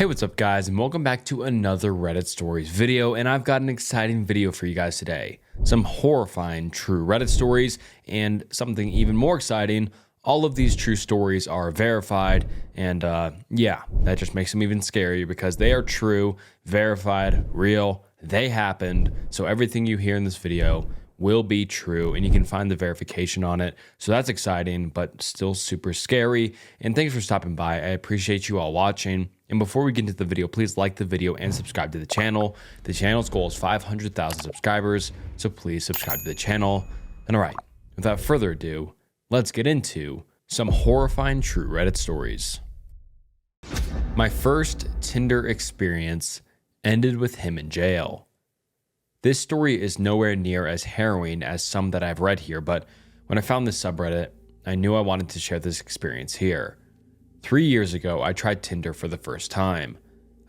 Hey, what's up guys, and welcome back to another Reddit Stories video, and I've got an exciting video for you guys today. Some horrifying true Reddit stories, and something even more exciting, all of these true stories are verified, and yeah, that just makes them even scarier because they are true, verified, real, they happened, so everything you hear in this video will be true, and you can find the verification on it. So that's exciting, but still super scary. And thanks for stopping by. I appreciate you all watching. And before we get into the video, please like the video and subscribe to the channel. The channel's goal is 500,000 subscribers, so please subscribe to the channel. And all right, without further ado, let's get into some horrifying true Reddit stories. My first Tinder experience ended with him in jail. This story is nowhere near as harrowing as some that I've read here, but when I found this subreddit, I knew I wanted to share this experience here. 3 years ago, I tried Tinder for the first time.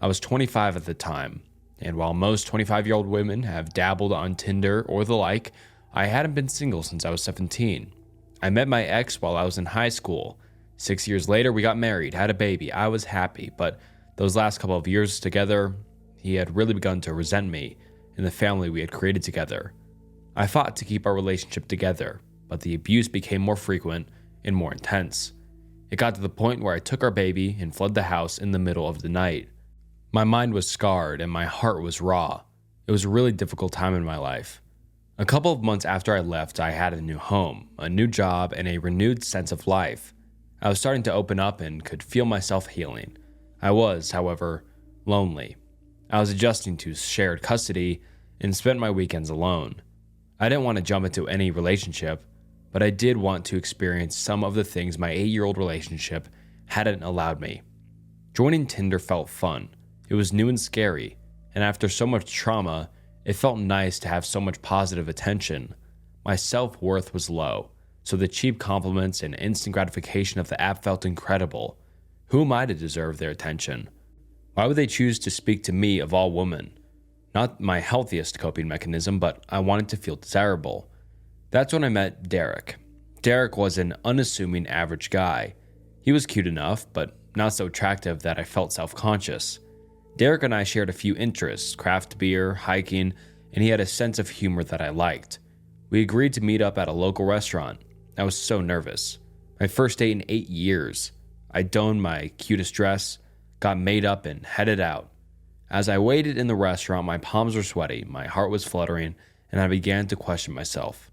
I was 25 at the time, and while most 25-year-old women have dabbled on Tinder or the like, I hadn't been single since I was 17. I met my ex while I was in high school. 6 years later, we got married, had a baby. I was happy, but those last couple of years together, he had really begun to resent me and the family we had created together. I fought to keep our relationship together, but the abuse became more frequent and more intense. It got to the point where I took our baby and fled the house in the middle of the night. My mind was scarred and my heart was raw. It was a really difficult time in my life. A couple of months after I left, I had a new home, a new job, and a renewed sense of life. I was starting to open up and could feel myself healing. I was, however, lonely. I was adjusting to shared custody and spent my weekends alone. I didn't want to jump into any relationship, but I did want to experience some of the things my 8-year-old relationship hadn't allowed me. Joining Tinder felt fun. It was new and scary, and after so much trauma, it felt nice to have so much positive attention. My self-worth was low, so the cheap compliments and instant gratification of the app felt incredible. Who am I to deserve their attention? Why would they choose to speak to me of all women? Not my healthiest coping mechanism, but I wanted to feel desirable. That's when I met Derek. Derek was an unassuming average guy. He was cute enough, but not so attractive that I felt self-conscious. Derek and I shared a few interests, craft beer, hiking, and he had a sense of humor that I liked. We agreed to meet up at a local restaurant. I was so nervous. My first date in 8 years. I donned my cutest dress, got made up, and headed out. As I waited in the restaurant, my palms were sweaty, my heart was fluttering, and I began to question myself.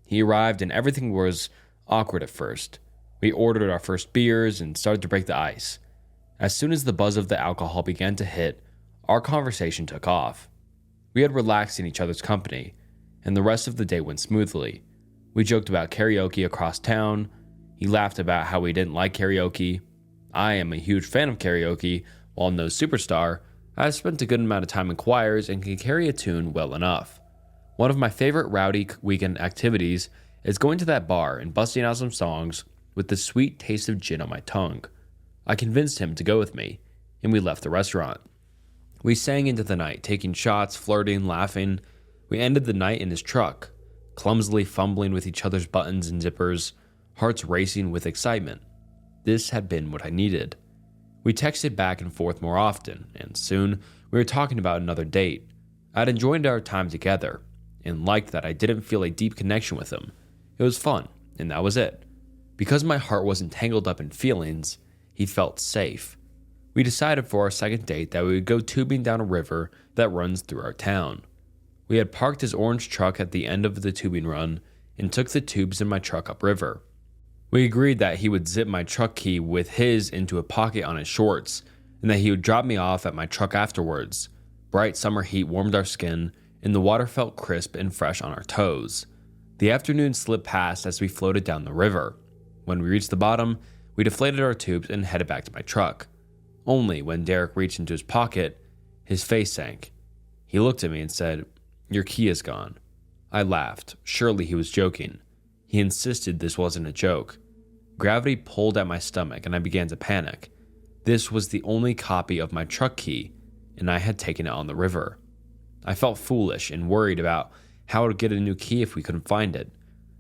He arrived and everything was awkward at first. We ordered our first beers and started to break the ice. As soon as the buzz of the alcohol began to hit, our conversation took off. We had relaxed in each other's company, and the rest of the day went smoothly. We joked about karaoke across town. He laughed about how we didn't like karaoke. I am a huge fan of karaoke. While no superstar, I've spent a good amount of time in choirs and can carry a tune well enough. One of my favorite rowdy weekend activities is going to that bar and busting out some songs with the sweet taste of gin on my tongue. I convinced him to go with me, and we left the restaurant. We sang into the night, taking shots, flirting, laughing. We ended the night in his truck, clumsily fumbling with each other's buttons and zippers, hearts racing with excitement. This had been what I needed. We texted back and forth more often, and soon we were talking about another date. I'd enjoyed our time together, and liked that I didn't feel a deep connection with him. It was fun, and that was it. Because my heart wasn't tangled up in feelings, he felt safe. We decided for our second date that we would go tubing down a river that runs through our town. We had parked his orange truck at the end of the tubing run and took the tubes in my truck upriver. We agreed that he would zip my truck key with his into a pocket on his shorts, and that he would drop me off at my truck afterwards. Bright summer heat warmed our skin, and the water felt crisp and fresh on our toes. The afternoon slipped past as we floated down the river. When we reached the bottom, we deflated our tubes and headed back to my truck. Only when Derek reached into his pocket, his face sank. He looked at me and said, "Your key is gone." I laughed. Surely he was joking. He insisted this wasn't a joke. Gravity pulled at my stomach and I began to panic. This was the only copy of my truck key, and I had taken it on the river. I felt foolish and worried about how I would get a new key if we couldn't find it.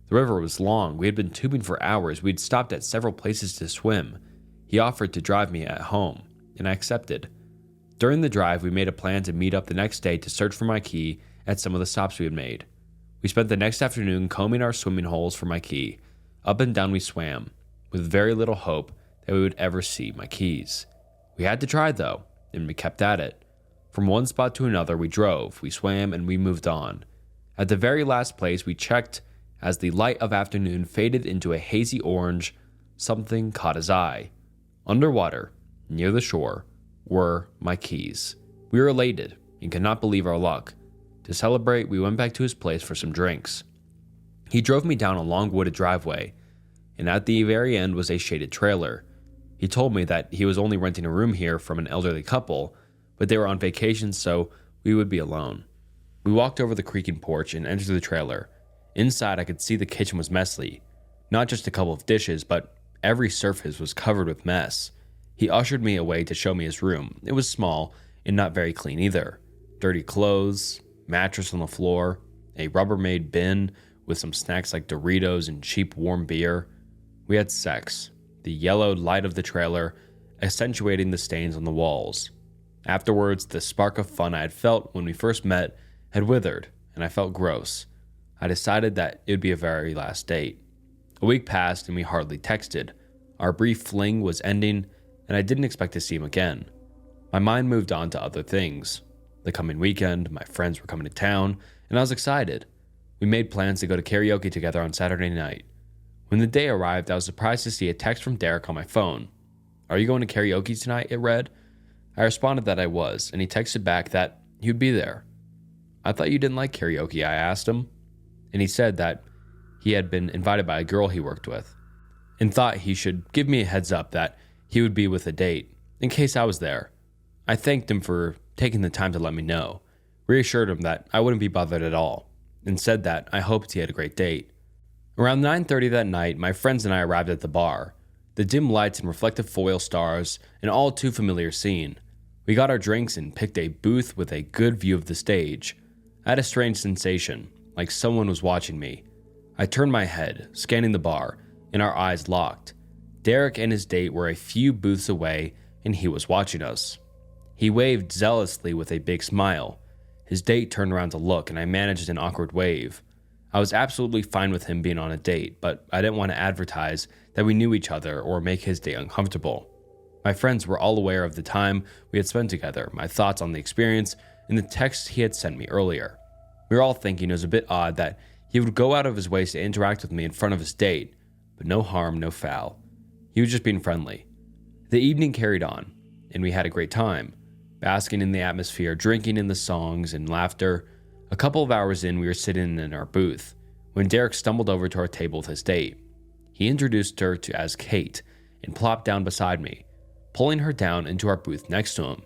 The river was long. We had been tubing for hours. We'd stopped at several places to swim. He offered to drive me at home, and I accepted. During the drive, we made a plan to meet up the next day to search for my key at some of the stops we had made. We spent the next afternoon combing our swimming holes for my key. Up and down we swam, with very little hope that we would ever see my keys. We had to try though, and we kept at it. From one spot to another we drove, we swam, and we moved on. At the very last place we checked, as the light of afternoon faded into a hazy orange, something caught his eye. Underwater, near the shore, were my keys. We were elated and could not believe our luck. To celebrate, we went back to his place for some drinks. He drove me down a long wooded driveway, and at the very end was a shaded trailer. He told me that he was only renting a room here from an elderly couple, but they were on vacation, so we would be alone. We walked over the creaking porch and entered the trailer. Inside, I could see the kitchen was messy. Not just a couple of dishes, but every surface was covered with mess. He ushered me away to show me his room. It was small and not very clean either. Dirty clothes, mattress on the floor, a Rubbermaid bin with some snacks like Doritos and cheap warm beer. We had sex, the yellowed light of the trailer accentuating the stains on the walls. Afterwards, the spark of fun I had felt when we first met had withered, and I felt gross. I decided that it would be a very last date. A week passed and we hardly texted. Our brief fling was ending, and I didn't expect to see him again. My mind moved on to other things. The coming weekend, my friends were coming to town, and I was excited. We made plans to go to karaoke together on Saturday night. When the day arrived, I was surprised to see a text from Derek on my phone. "Are you going to karaoke tonight?" it read. I responded that I was, and he texted back that he would be there. "I thought you didn't like karaoke," I asked him, and he said that he had been invited by a girl he worked with, and thought he should give me a heads up that he would be with a date, in case I was there. I thanked him for taking the time to let me know, reassured him that I wouldn't be bothered at all, and said that I hoped he had a great date. Around 9:30 that night, my friends and I arrived at the bar. The dim lights and reflective foil stars, an all too familiar scene. We got our drinks and picked a booth with a good view of the stage. I had a strange sensation, like someone was watching me. I turned my head, scanning the bar, and our eyes locked. Derek and his date were a few booths away, and he was watching us. He waved zealously with a big smile. His date turned around to look, and I managed an awkward wave. I was absolutely fine with him being on a date, but I didn't want to advertise that we knew each other or make his date uncomfortable. My friends were all aware of the time we had spent together, my thoughts on the experience, and the text he had sent me earlier. We were all thinking it was a bit odd that he would go out of his way to interact with me in front of his date, but no harm, no foul. He was just being friendly. The evening carried on, and we had a great time, basking in the atmosphere, drinking in the songs and laughter. A couple of hours in, we were sitting in our booth, when Derek stumbled over to our table with his date. He introduced her as Kate, and plopped down beside me, pulling her down into our booth next to him.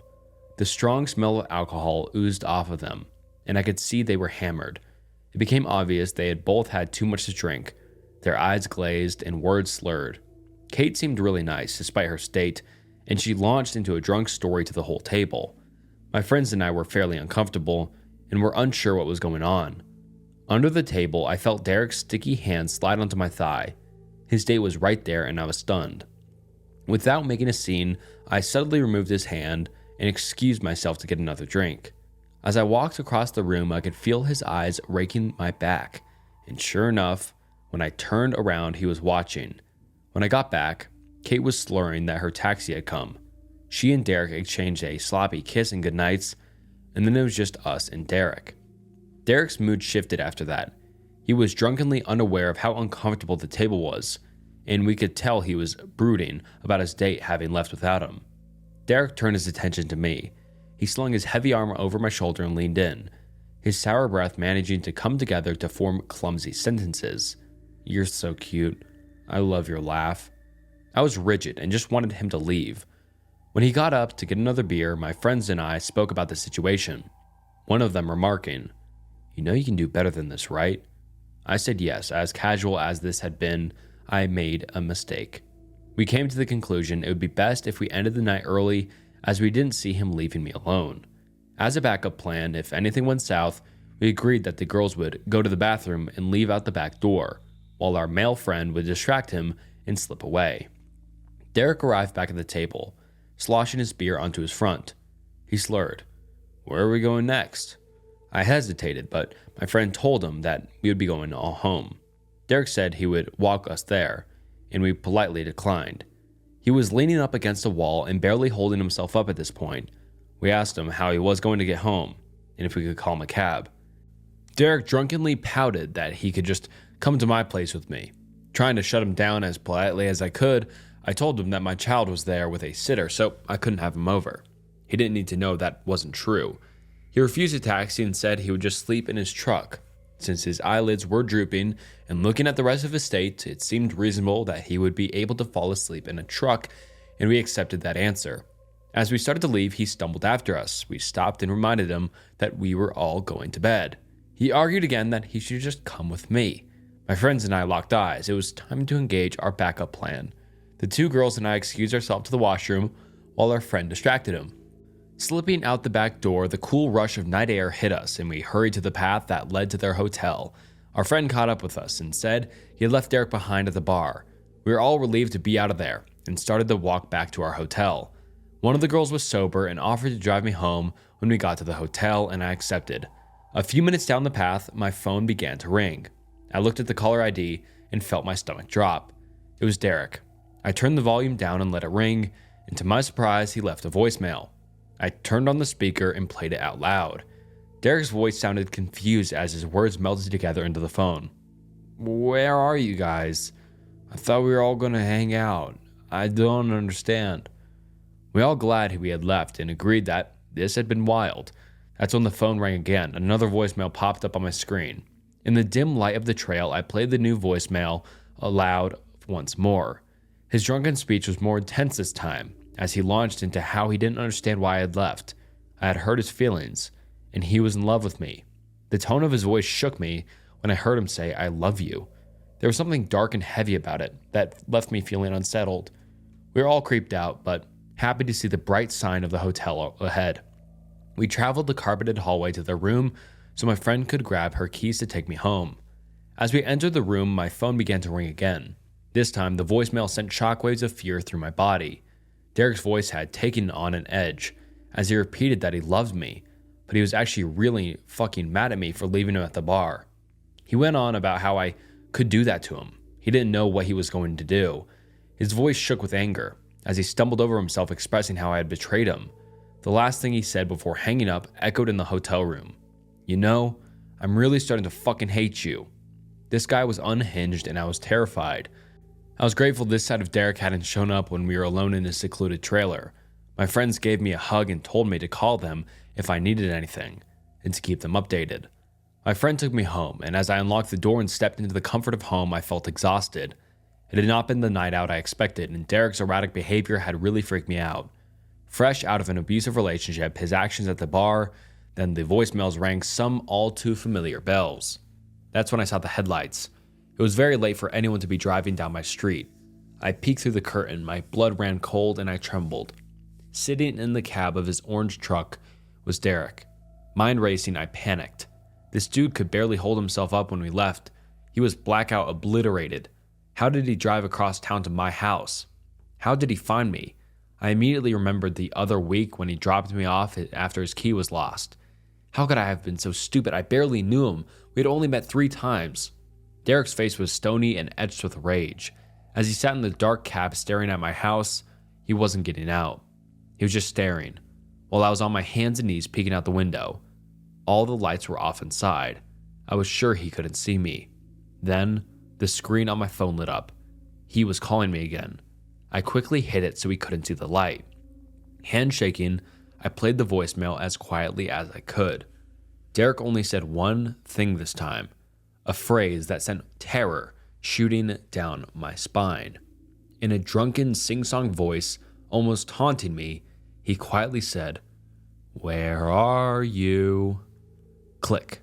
The strong smell of alcohol oozed off of them, and I could see they were hammered. It became obvious they had both had too much to drink, their eyes glazed and words slurred. Kate seemed really nice, despite her state, and she launched into a drunk story to the whole table. My friends and I were fairly uncomfortable, and were unsure what was going on. Under the table, I felt Derek's sticky hand slide onto my thigh. His date was right there, and I was stunned. Without making a scene, I subtly removed his hand and excused myself to get another drink. As I walked across the room, I could feel his eyes raking my back, and sure enough, when I turned around, he was watching. When I got back, Kate was slurring that her taxi had come. She and Derek exchanged a sloppy kiss and goodnights, and then it was just us and Derek. Derek's mood shifted after that. He was drunkenly unaware of how uncomfortable the table was, and we could tell he was brooding about his date having left without him. Derek turned his attention to me. He slung his heavy arm over my shoulder and leaned in, his sour breath managing to come together to form clumsy sentences. "You're so cute. I love your laugh." I was rigid and just wanted him to leave. When he got up to get another beer, my friends and I spoke about the situation. One of them remarking, "You know you can do better than this, right?" I said yes. As casual as this had been, I made a mistake. We came to the conclusion it would be best if we ended the night early, as we didn't see him leaving me alone. As a backup plan, if anything went south, we agreed that the girls would go to the bathroom and leave out the back door, while our male friend would distract him and slip away. Derek arrived back at the table, sloshing his beer onto his front. He slurred, "Where are we going next?" I hesitated, but my friend told him that we would be going all home. Derek said he would walk us there, and we politely declined. He was leaning up against a wall and barely holding himself up at this point. We asked him how he was going to get home, and if we could call him a cab. Derek drunkenly pouted that he could just come to my place with me. Trying to shut him down as politely as I could, I told him that my child was there with a sitter, so I couldn't have him over. He didn't need to know that wasn't true. He refused a taxi and said he would just sleep in his truck. Since his eyelids were drooping and looking at the rest of his state, it seemed reasonable that he would be able to fall asleep in a truck, and we accepted that answer. As we started to leave, he stumbled after us. We stopped and reminded him that we were all going to bed. He argued again that he should just come with me. My friends and I locked eyes. It was time to engage our backup plan. The two girls and I excused ourselves to the washroom while our friend distracted him. Slipping out the back door, the cool rush of night air hit us, and we hurried to the path that led to their hotel. Our friend caught up with us and said he had left Derek behind at the bar. We were all relieved to be out of there and started to walk back to our hotel. One of the girls was sober and offered to drive me home when we got to the hotel, and I accepted. A few minutes down the path, my phone began to ring. I looked at the caller ID and felt my stomach drop. It was Derek. I turned the volume down and let it ring, and to my surprise, he left a voicemail. I turned on the speaker and played it out loud. Derek's voice sounded confused as his words melted together into the phone. "Where are you guys? I thought we were all going to hang out. I don't understand." We all glad we had left and agreed that this had been wild. That's when the phone rang again. Another voicemail popped up on my screen. In the dim light of the trail, I played the new voicemail aloud once more. His drunken speech was more intense this time, as he launched into how he didn't understand why I had left. I had hurt his feelings, and he was in love with me. The tone of his voice shook me when I heard him say, "I love you." There was something dark and heavy about it that left me feeling unsettled. We were all creeped out, but happy to see the bright sign of the hotel ahead. We traveled the carpeted hallway to their room so my friend could grab her keys to take me home. As we entered the room, my phone began to ring again. This time, the voicemail sent shockwaves of fear through my body. Derek's voice had taken on an edge as he repeated that he loved me, but he was actually really fucking mad at me for leaving him at the bar. He went on about how I could do that to him. He didn't know what he was going to do. His voice shook with anger as he stumbled over himself, expressing how I had betrayed him. The last thing he said before hanging up echoed in the hotel room. "You know, I'm really starting to fucking hate you." This guy was unhinged and I was terrified. I was grateful this side of Derek hadn't shown up when we were alone in his secluded trailer. My friends gave me a hug and told me to call them if I needed anything, and to keep them updated. My friend took me home, and as I unlocked the door and stepped into the comfort of home, I felt exhausted. It had not been the night out I expected, and Derek's erratic behavior had really freaked me out. Fresh out of an abusive relationship, his actions at the bar, then the voicemails rang some all too familiar bells. That's when I saw the headlights. It was very late for anyone to be driving down my street. I peeked through the curtain, my blood ran cold, and I trembled. Sitting in the cab of his orange truck was Derek. Mind racing, I panicked. This dude could barely hold himself up when we left. He was blackout obliterated. How did he drive across town to my house? How did he find me? I immediately remembered the other week when he dropped me off after his key was lost. How could I have been so stupid? I barely knew him. We had only met 3 times. Derek's face was stony and etched with rage. As he sat in the dark cab staring at my house, he wasn't getting out. He was just staring, while I was on my hands and knees peeking out the window. All the lights were off inside. I was sure he couldn't see me. Then, the screen on my phone lit up. He was calling me again. I quickly hid it so he couldn't see the light. Hand shaking, I played the voicemail as quietly as I could. Derek only said one thing this time, a phrase that sent terror shooting down my spine. In a drunken sing-song voice, almost taunting me, he quietly said, "Where are you?" Click.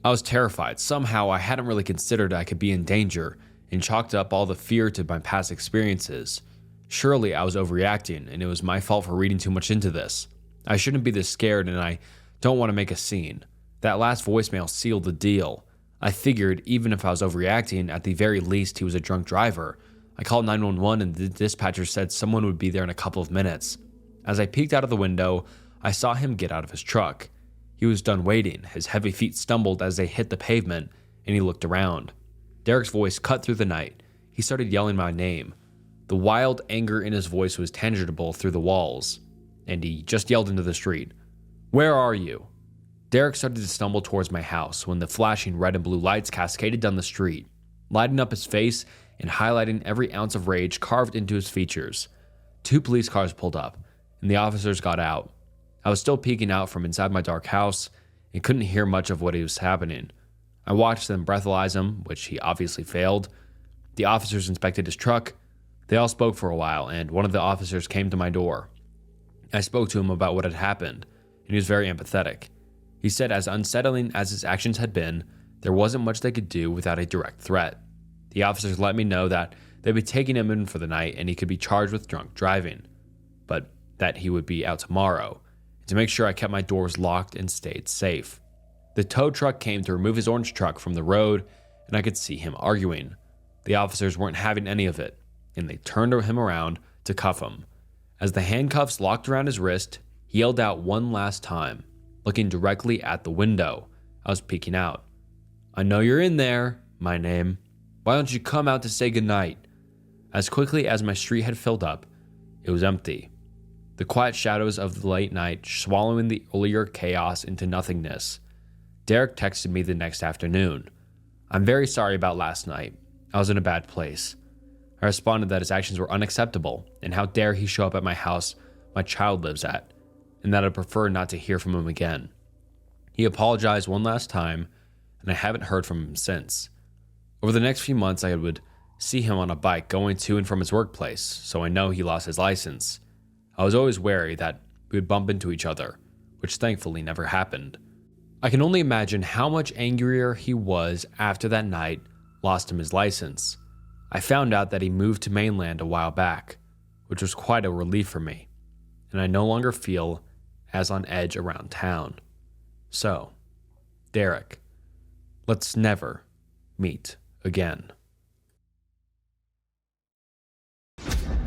I was terrified. Somehow I hadn't really considered I could be in danger and chalked up all the fear to my past experiences. Surely I was overreacting, and it was my fault for reading too much into this. I shouldn't be this scared, and I don't want to make a scene. That last voicemail sealed the deal. I figured even if I was overreacting, at the very least he was a drunk driver. I called 911 and the dispatcher said someone would be there in a couple of minutes. As I peeked out of the window, I saw him get out of his truck. He was done waiting. His heavy feet stumbled as they hit the pavement, and he looked around. Derek's voice cut through the night. He started yelling my name. The wild anger in his voice was tangible through the walls, and he just yelled into the street, "Where are you?" Derek started to stumble towards my house when the flashing red and blue lights cascaded down the street, lighting up his face and highlighting every ounce of rage carved into his features. 2 police cars pulled up, and the officers got out. I was still peeking out from inside my dark house and couldn't hear much of what was happening. I watched them breathalyze him, which he obviously failed. The officers inspected his truck. They all spoke for a while, and one of the officers came to my door. I spoke to him about what had happened, and he was very empathetic. He said as unsettling as his actions had been, there wasn't much they could do without a direct threat. The officers let me know that they'd be taking him in for the night and he could be charged with drunk driving, but that he would be out tomorrow, and to make sure I kept my doors locked and stayed safe. The tow truck came to remove his orange truck from the road, and I could see him arguing. The officers weren't having any of it, and they turned him around to cuff him. As the handcuffs locked around his wrist, he yelled out one last time, looking directly at the window. I was peeking out. "I know you're in there, my name. Why don't you come out to say goodnight?" As quickly as my street had filled up, it was empty. The quiet shadows of the late night swallowing the earlier chaos into nothingness. Derek texted me the next afternoon. "I'm very sorry about last night. I was in a bad place." I responded that his actions were unacceptable, and how dare he show up at my house my child lives at, and that I'd prefer not to hear from him again. He apologized one last time, and I haven't heard from him since. Over the next few months, I would see him on a bike going to and from his workplace, so I know he lost his license. I was always wary that we would bump into each other, which thankfully never happened. I can only imagine how much angrier he was after that night lost him his license. I found out that he moved to mainland a while back, which was quite a relief for me, and I no longer feel as on edge around town. So, Derek, let's never meet again.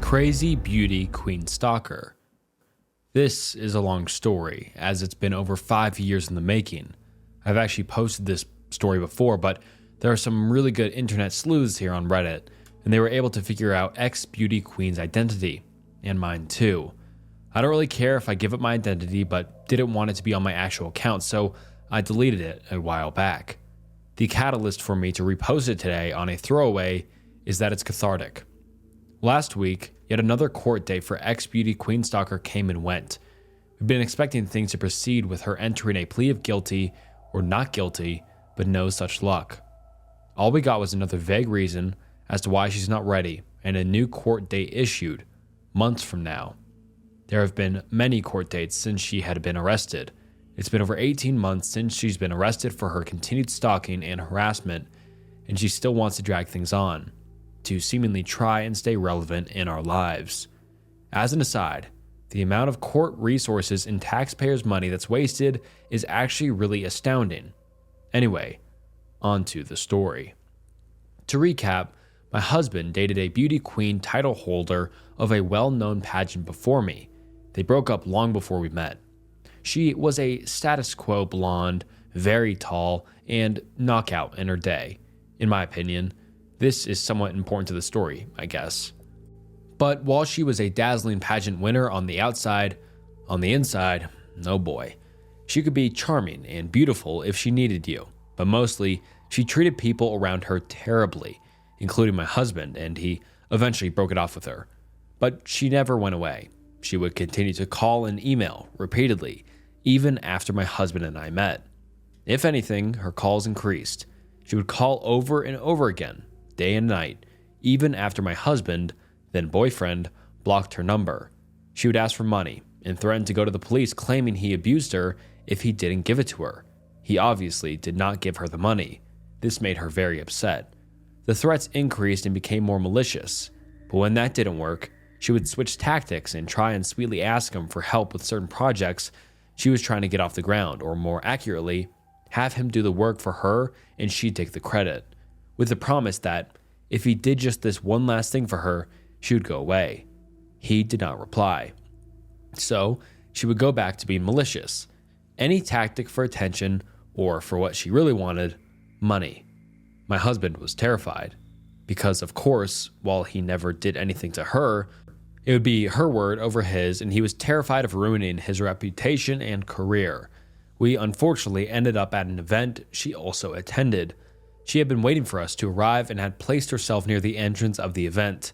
Crazy Beauty Queen Stalker. This is a long story, as it's been over 5 years in the making. I've actually posted this story before, but there are some really good internet sleuths here on Reddit, and they were able to figure out ex-beauty queen's identity, and mine too. I don't really care if I give up my identity, but didn't want it to be on my actual account, so I deleted it a while back. The catalyst for me to repost it today on a throwaway is that it's cathartic. Last week, yet another court date for ex-beauty queen stalker came and went. We've been expecting things to proceed with her entering a plea of guilty or not guilty, but no such luck. All we got was another vague reason as to why she's not ready, and a new court date issued, months from now. There have been many court dates since she had been arrested. It's been over 18 months since she's been arrested for her continued stalking and harassment, and she still wants to drag things on, to seemingly try and stay relevant in our lives. As an aside, the amount of court resources and taxpayers' money that's wasted is actually really astounding. Anyway, on to the story. To recap, my husband dated a beauty queen title holder of a well-known pageant before me. They broke up long before we met. She was a status quo blonde, very tall, and knockout in her day. In my opinion, this is somewhat important to the story, I guess. But while she was a dazzling pageant winner on the outside, on the inside, oh boy. She could be charming and beautiful if she needed you, but mostly, she treated people around her terribly, including my husband, and he eventually broke it off with her. But she never went away. She would continue to call and email repeatedly, even after my husband and I met. If anything, her calls increased. She would call over and over again, day and night, even after my husband, then boyfriend, blocked her number. She would ask for money and threatened to go to the police, claiming he abused her if he didn't give it to her. He obviously did not give her the money. This made her very upset. The threats increased and became more malicious, but when that didn't work, she would switch tactics and try and sweetly ask him for help with certain projects she was trying to get off the ground, or more accurately, have him do the work for her and she'd take the credit, with the promise that if he did just this one last thing for her, she would go away. He did not reply. So, she would go back to being malicious. Any tactic for attention or for what she really wanted, money. My husband was terrified because, of course, while he never did anything to her, it would be her word over his, and he was terrified of ruining his reputation and career. We unfortunately ended up at an event she also attended. She had been waiting for us to arrive and had placed herself near the entrance of the event.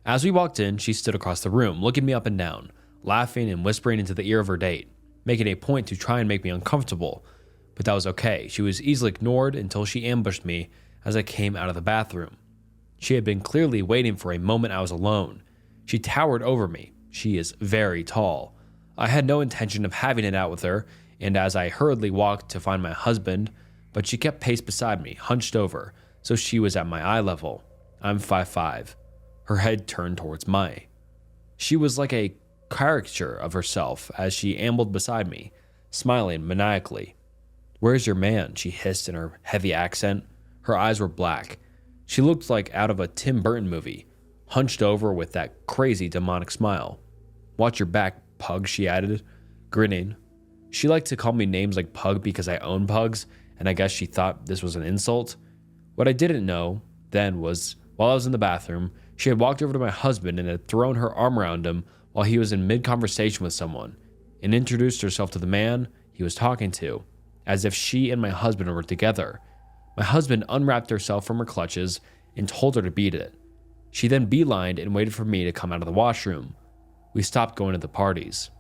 As we walked in, she stood across the room, looking me up and down, laughing and whispering into the ear of her date, making a point to try and make me uncomfortable. But that was okay. She was easily ignored until she ambushed me as I came out of the bathroom. She had been clearly waiting for a moment I was alone. She towered over me. She is very tall. I had no intention of having it out with her, and as I hurriedly walked to find my husband, but she kept pace beside me, hunched over, so she was at my eye level. I'm 5'5". Her head turned towards mine. She was like a caricature of herself as she ambled beside me, smiling maniacally. "Where's your man?" she hissed in her heavy accent. Her eyes were black. She looked like out of a Tim Burton movie, hunched over with that crazy demonic smile. "Watch your back, pug," she added, grinning. She liked to call me names like Pug because I own pugs, and I guess she thought this was an insult. What I didn't know then was, while I was in the bathroom, she had walked over to my husband and had thrown her arm around him while he was in mid-conversation with someone, and introduced herself to the man he was talking to, as if she and my husband were together. My husband unwrapped herself from her clutches and told her to beat it. She then beelined and waited for me to come out of the washroom. We stopped going to the parties.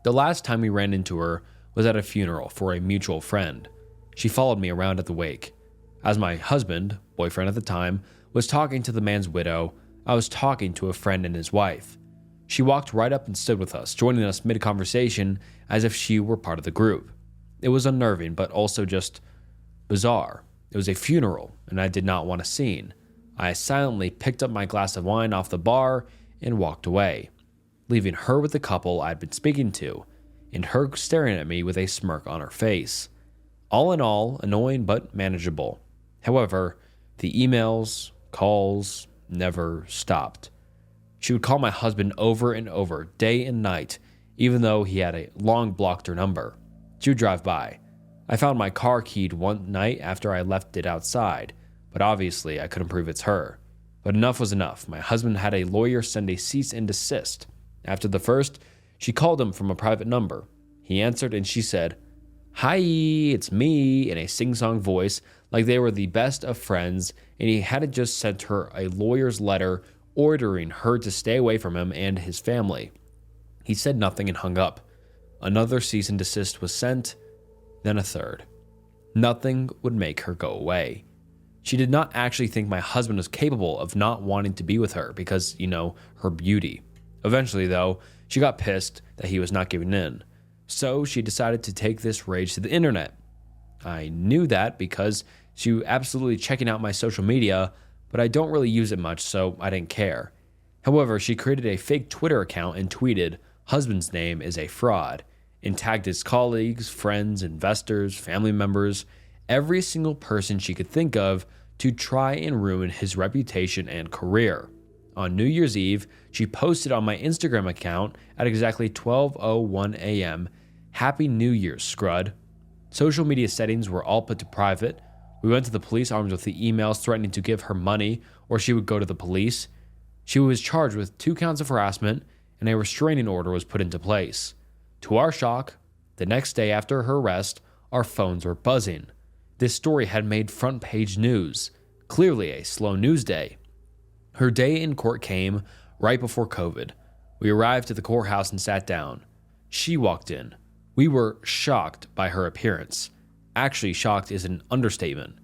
The last time we ran into her was at a funeral for a mutual friend. She followed me around at the wake. As my husband, boyfriend at the time, was talking to the man's widow, I was talking to a friend and his wife. She walked right up and stood with us, joining us mid-conversation as if she were part of the group. It was unnerving, but also just bizarre. It was a funeral, and I did not want a scene. I silently picked up my glass of wine off the bar and walked away, leaving her with the couple I'd been speaking to, and her staring at me with a smirk on her face. All in all, annoying but manageable. However, the emails, calls never stopped. She would call my husband over and over, day and night, even though he had a long blocked her number. She would drive by. I found my car keyed one night after I left it outside, but obviously I couldn't prove it's her. But enough was enough. My husband had a lawyer send a cease and desist. After the first, she called him from a private number. He answered and she said, "Hi, it's me," in a sing-song voice like they were the best of friends, and he hadn't just sent her a lawyer's letter ordering her to stay away from him and his family. He said nothing and hung up. Another cease and desist was sent, then a third. Nothing would make her go away. She did not actually think my husband was capable of not wanting to be with her because, her beauty. Eventually, though, she got pissed that he was not giving in. So she decided to take this rage to the internet. I knew that because she was absolutely checking out my social media, but I don't really use it much, so I didn't care. However, she created a fake Twitter account and tweeted, "Husband's name is a fraud," and tagged his colleagues, friends, investors, family members, every single person she could think of to try and ruin his reputation and career. On New Year's Eve, she posted on my Instagram account at exactly 12:01 a.m., "Happy New Year, Scrud." Social media settings were all put to private. We went to the police armed with the emails threatening to give her money or she would go to the police. She was charged with 2 counts of harassment and a restraining order was put into place. To our shock, the next day after her arrest, our phones were buzzing. This story had made front page news, clearly a slow news day. Her day in court came right before COVID. We arrived at the courthouse and sat down. She walked in. We were shocked by her appearance. Actually, shocked is an understatement.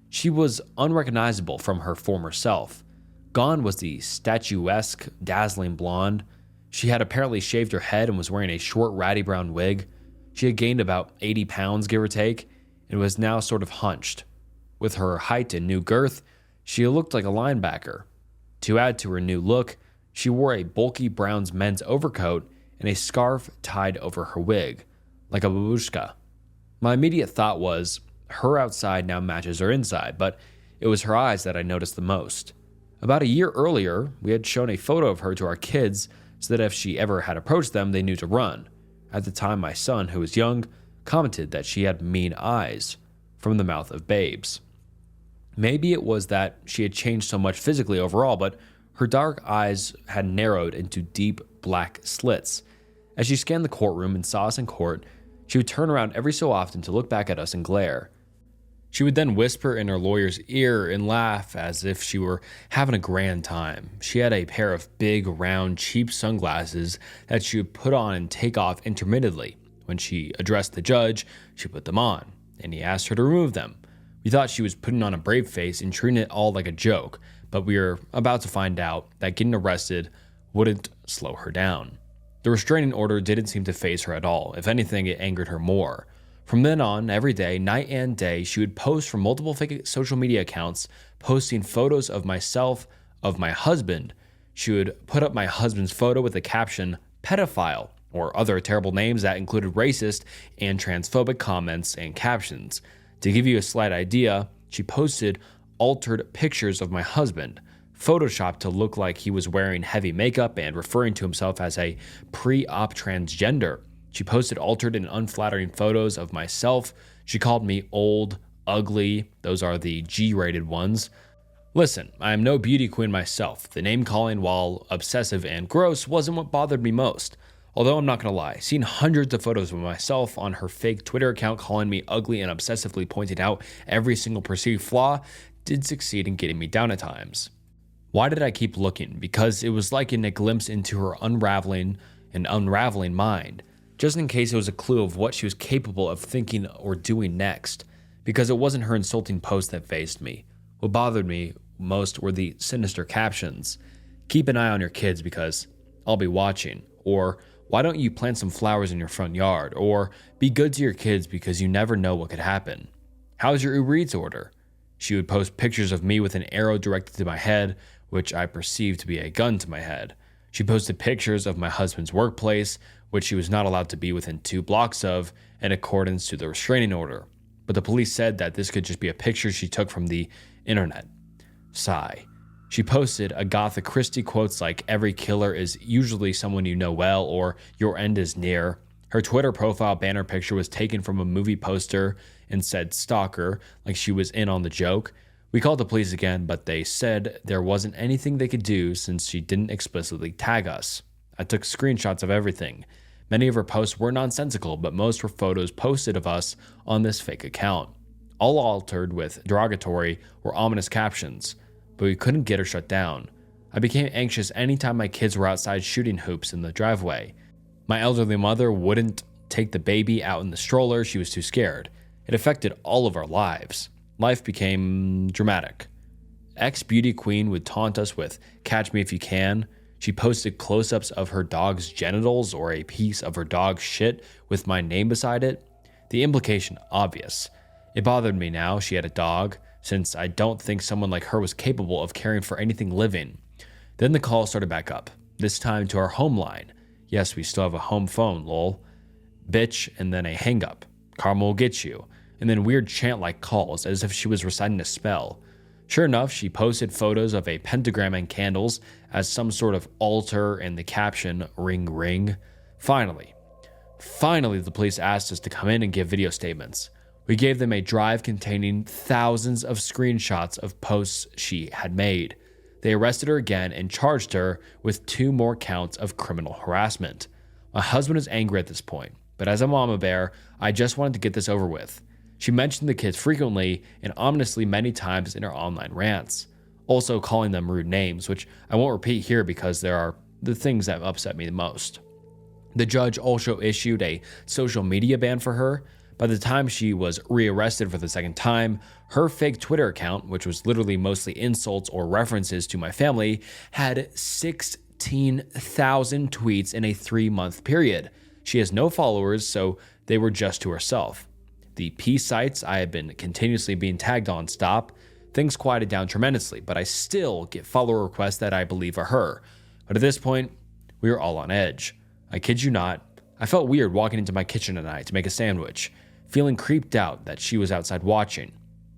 She was unrecognizable from her former self. Gone was the statuesque, dazzling blonde. She had apparently shaved her head and was wearing a short, ratty brown wig. She had gained about 80 pounds, give or take, and was now sort of hunched. With her height and new girth, she looked like a linebacker. To add to her new look, she wore a bulky Browns men's overcoat and a scarf tied over her wig, like a babushka. My immediate thought was, her outside now matches her inside, but it was her eyes that I noticed the most. About a year earlier, we had shown a photo of her to our kids so that if she ever had approached them, they knew to run. At the time, my son, who was young, commented that she had mean eyes from the mouth of babes. Maybe it was that she had changed so much physically overall, but her dark eyes had narrowed into deep black slits. As she scanned the courtroom and saw us in court, she would turn around every so often to look back at us and glare. She would then whisper in her lawyer's ear and laugh as if she were having a grand time. She had a pair of big, round, cheap sunglasses that she would put on and take off intermittently. When she addressed the judge, she put them on, and he asked her to remove them. We thought she was putting on a brave face and treating it all like a joke, but we were about to find out that getting arrested wouldn't slow her down. The restraining order didn't seem to faze her at all. If anything, it angered her more. From then on, every day, night and day, she would post from multiple fake social media accounts, posting photos of myself, of my husband. She would put up my husband's photo with the caption, pedophile, or other terrible names that included racist and transphobic comments and captions. To give you a slight idea, she posted altered pictures of my husband, photoshopped to look like he was wearing heavy makeup and referring to himself as a pre-op transgender. She posted altered and unflattering photos of myself. She called me old, ugly. Those are the G-rated ones. Listen, I am no beauty queen myself. The name calling, while obsessive and gross, wasn't what bothered me most. Although I'm not gonna lie, seeing hundreds of photos of myself on her fake Twitter account calling me ugly and obsessively pointing out every single perceived flaw did succeed in getting me down at times. Why did I keep looking? Because it was like getting a glimpse into her unraveling mind, just in case it was a clue of what she was capable of thinking or doing next. Because it wasn't her insulting posts that fazed me. What bothered me most were the sinister captions. Keep an eye on your kids because I'll be watching. Or why don't you plant some flowers in your front yard? Or be good to your kids because you never know what could happen. How's your Uber Eats order? She would post pictures of me with an arrow directed to my head, which I perceived to be a gun to my head. She posted pictures of my husband's workplace, which she was not allowed to be within 2 blocks of in accordance to the restraining order. But the police said that this could just be a picture she took from the internet. Sigh. She posted Agatha Christie quotes like, every killer is usually someone you know well, or your end is near. Her Twitter profile banner picture was taken from a movie poster and said stalker, like she was in on the joke. We called the police again, but they said there wasn't anything they could do since she didn't explicitly tag us. I took screenshots of everything. Many of her posts were nonsensical, but most were photos posted of us on this fake account, all altered with derogatory or ominous captions, but we couldn't get her shut down. I became anxious anytime my kids were outside shooting hoops in the driveway. My elderly mother wouldn't take the baby out in the stroller, she was too scared. It affected all of our lives. Life became dramatic. Ex-beauty queen would taunt us with, catch me if you can. She posted close-ups of her dog's genitals or a piece of her dog's shit with my name beside it. The implication obvious. It bothered me now she had a dog, since I don't think someone like her was capable of caring for anything living. Then the call started back up, this time to our home line. Yes, we still have a home phone, lol. Bitch, and then a hang-up. Karma will get you. And then weird chant-like calls as if she was reciting a spell. Sure enough, she posted photos of a pentagram and candles as some sort of altar and the caption, ring ring. Finally, the police asked us to come in and give video statements. We gave them a drive containing thousands of screenshots of posts she had made. They arrested her again and charged her with 2 more counts of criminal harassment. My husband is angry at this point, but as a mama bear, I just wanted to get this over with. She mentioned the kids frequently and ominously many times in her online rants, also calling them rude names, which I won't repeat here because there are the things that upset me the most. The judge also issued a social media ban for her. By the time she was rearrested for the second time, her fake Twitter account, which was literally mostly insults or references to my family, had 16,000 tweets in a 3-month period. She has no followers, so they were just to herself. The peace sites I have been continuously being tagged on stop. Things quieted down tremendously, but I still get follower requests that I believe are her. But at this point, we are all on edge. I kid you not, I felt weird walking into my kitchen at night to make a sandwich, feeling creeped out that she was outside watching.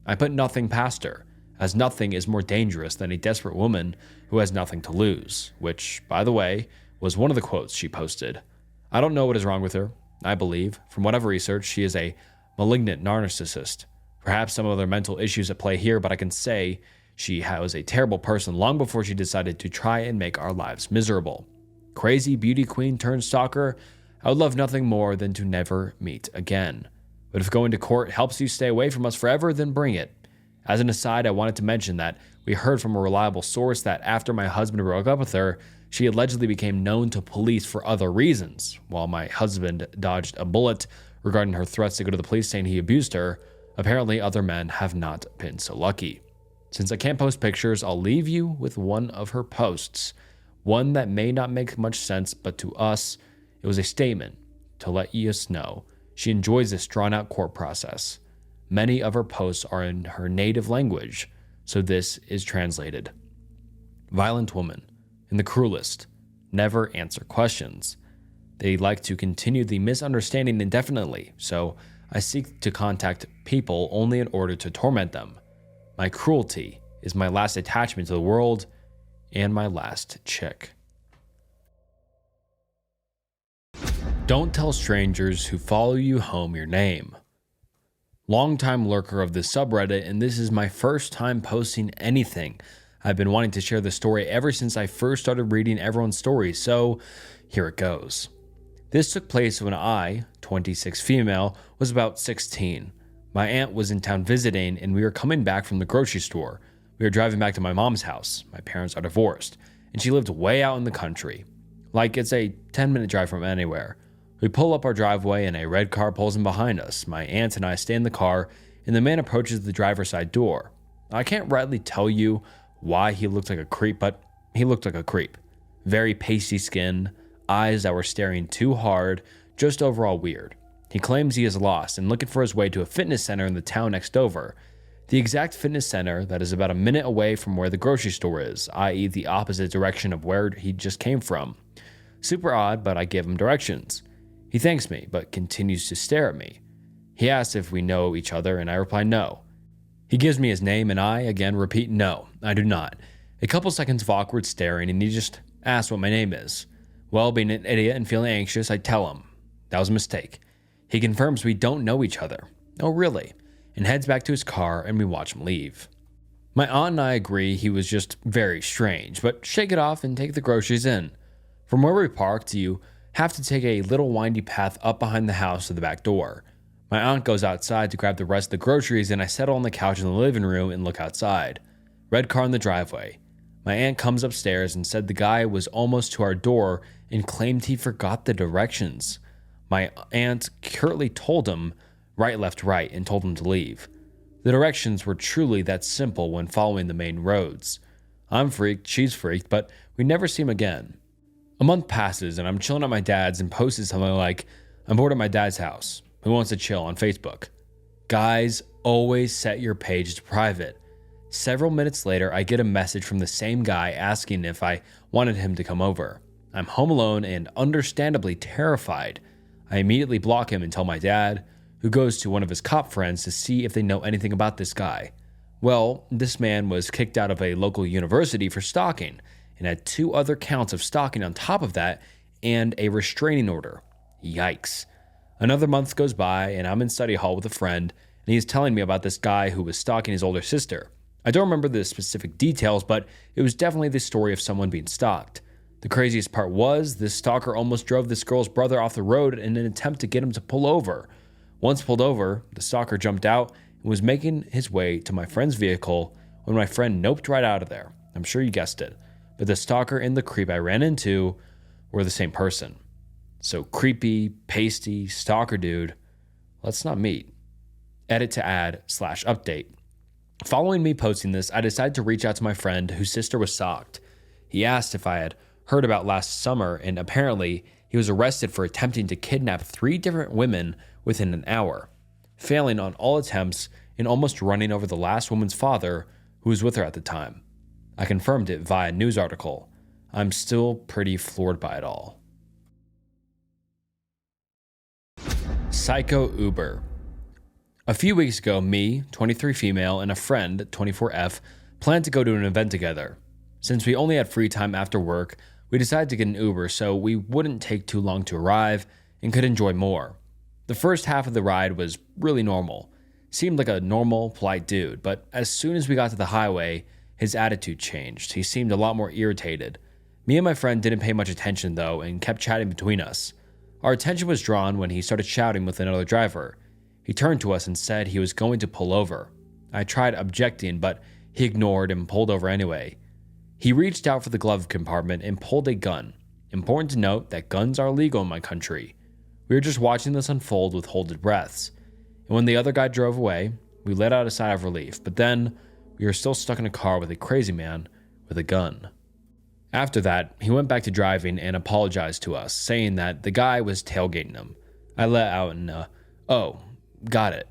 I put nothing past her, as nothing is more dangerous than a desperate woman who has nothing to lose, which, by the way, was one of the quotes she posted. I don't know what is wrong with her. I believe, from what I've researched, she is a malignant narcissist. Perhaps some other mental issues at play here, but I can say she was a terrible person long before she decided to try and make our lives miserable. Crazy beauty queen turned stalker, I would love nothing more than to never meet again. But if going to court helps you stay away from us forever, then bring it. As an aside, I wanted to mention that we heard from a reliable source that after my husband broke up with her, she allegedly became known to police for other reasons. While my husband dodged a bullet regarding her threats to go to the police saying he abused her, apparently other men have not been so lucky. Since I can't post pictures, I'll leave you with one of her posts. One that may not make much sense, but to us, it was a statement to let us know she enjoys this drawn-out court process. Many of her posts are in her native language, so this is translated. Violent woman, and the cruelest, never answer questions. They like to continue the misunderstanding indefinitely, so I seek to contact people only in order to torment them. My cruelty is my last attachment to the world and my last chick. Don't tell strangers who follow you home your name. Longtime lurker of this subreddit, and this is my first time posting anything. I've been wanting to share this story ever since I first started reading everyone's stories, so here it goes. This took place when I, 26 female, was about 16. My aunt was in town visiting, and we were coming back from the grocery store. We were driving back to my mom's house. My parents are divorced, and she lived way out in the country. Like, it's a 10-minute drive from anywhere. We pull up our driveway and a red car pulls in behind us. My aunt and I stay in the car and the man approaches the driver's side door. I can't rightly tell you why he looked like a creep, but he looked like a creep. Very pasty skin, eyes that were staring too hard, just overall weird. He claims he is lost and looking for his way to a fitness center in the town next over. The exact fitness center that is about a minute away from where the grocery store is, i.e. the opposite direction of where he just came from. Super odd, but I give him directions. He thanks me, but continues to stare at me. He asks if we know each other, and I reply no. He gives me his name, and I, again, repeat no, I do not. A couple seconds of awkward staring, and he just asks what my name is. Well, being an idiot and feeling anxious, I tell him. That was a mistake. He confirms we don't know each other. Oh, really? And heads back to his car, and we watch him leave. My aunt and I agree he was just very strange, but shake it off and take the groceries in. From where we parked, you have to take a little windy path up behind the house to the back door. My aunt goes outside to grab the rest of the groceries, and I settle on the couch in the living room and look outside. Red car in the driveway. My aunt comes upstairs and said the guy was almost to our door and claimed he forgot the directions. My aunt curtly told him right, left, right, and told him to leave. The directions were truly that simple when following the main roads. I'm freaked, she's freaked, but we never see him again. A month passes and I'm chilling at my dad's and posted something like, I'm bored at my dad's house. Who wants to chill on Facebook? Guys, always set your page to private. Several minutes later, I get a message from the same guy asking if I wanted him to come over. I'm home alone and understandably terrified. I immediately block him and tell my dad, who goes to one of his cop friends to see if they know anything about this guy. Well, this man was kicked out of a local university for stalking and had 2 other counts of stalking on top of that and a restraining order. Yikes. Another month goes by and I'm in study hall with a friend and he's telling me about this guy who was stalking his older sister. I don't remember the specific details, but it was definitely the story of someone being stalked. The craziest part was this stalker almost drove this girl's brother off the road in an attempt to get him to pull over. Once pulled over, the stalker jumped out and was making his way to my friend's vehicle when my friend noped right out of there. I'm sure you guessed it. But the stalker and the creep I ran into were the same person. So creepy, pasty, stalker dude, let's not meet. Edit to add/update. Following me posting this, I decided to reach out to my friend whose sister was stalked. He asked if I had heard about last summer, and apparently he was arrested for attempting to kidnap 3 different women within an hour, failing on all attempts and almost running over the last woman's father who was with her at the time. I confirmed it via news article. I'm still pretty floored by it all. Psycho Uber. A few weeks ago, me, 23 female, and a friend, 24F, planned to go to an event together. Since we only had free time after work, we decided to get an Uber so we wouldn't take too long to arrive and could enjoy more. The first half of the ride was really normal. Seemed like a normal, polite dude, but as soon as we got to the highway, his attitude changed. He seemed a lot more irritated. Me and my friend didn't pay much attention though and kept chatting between us. Our attention was drawn when he started shouting with another driver. He turned to us and said he was going to pull over. I tried objecting, but he ignored and pulled over anyway. He reached out for the glove compartment and pulled a gun. Important to note that guns are illegal in my country. We were just watching this unfold with holded breaths. And when the other guy drove away, we let out a sigh of relief, but then we were still stuck in a car with a crazy man with a gun. After that, he went back to driving and apologized to us, saying that the guy was tailgating him. I let out an, oh, got it.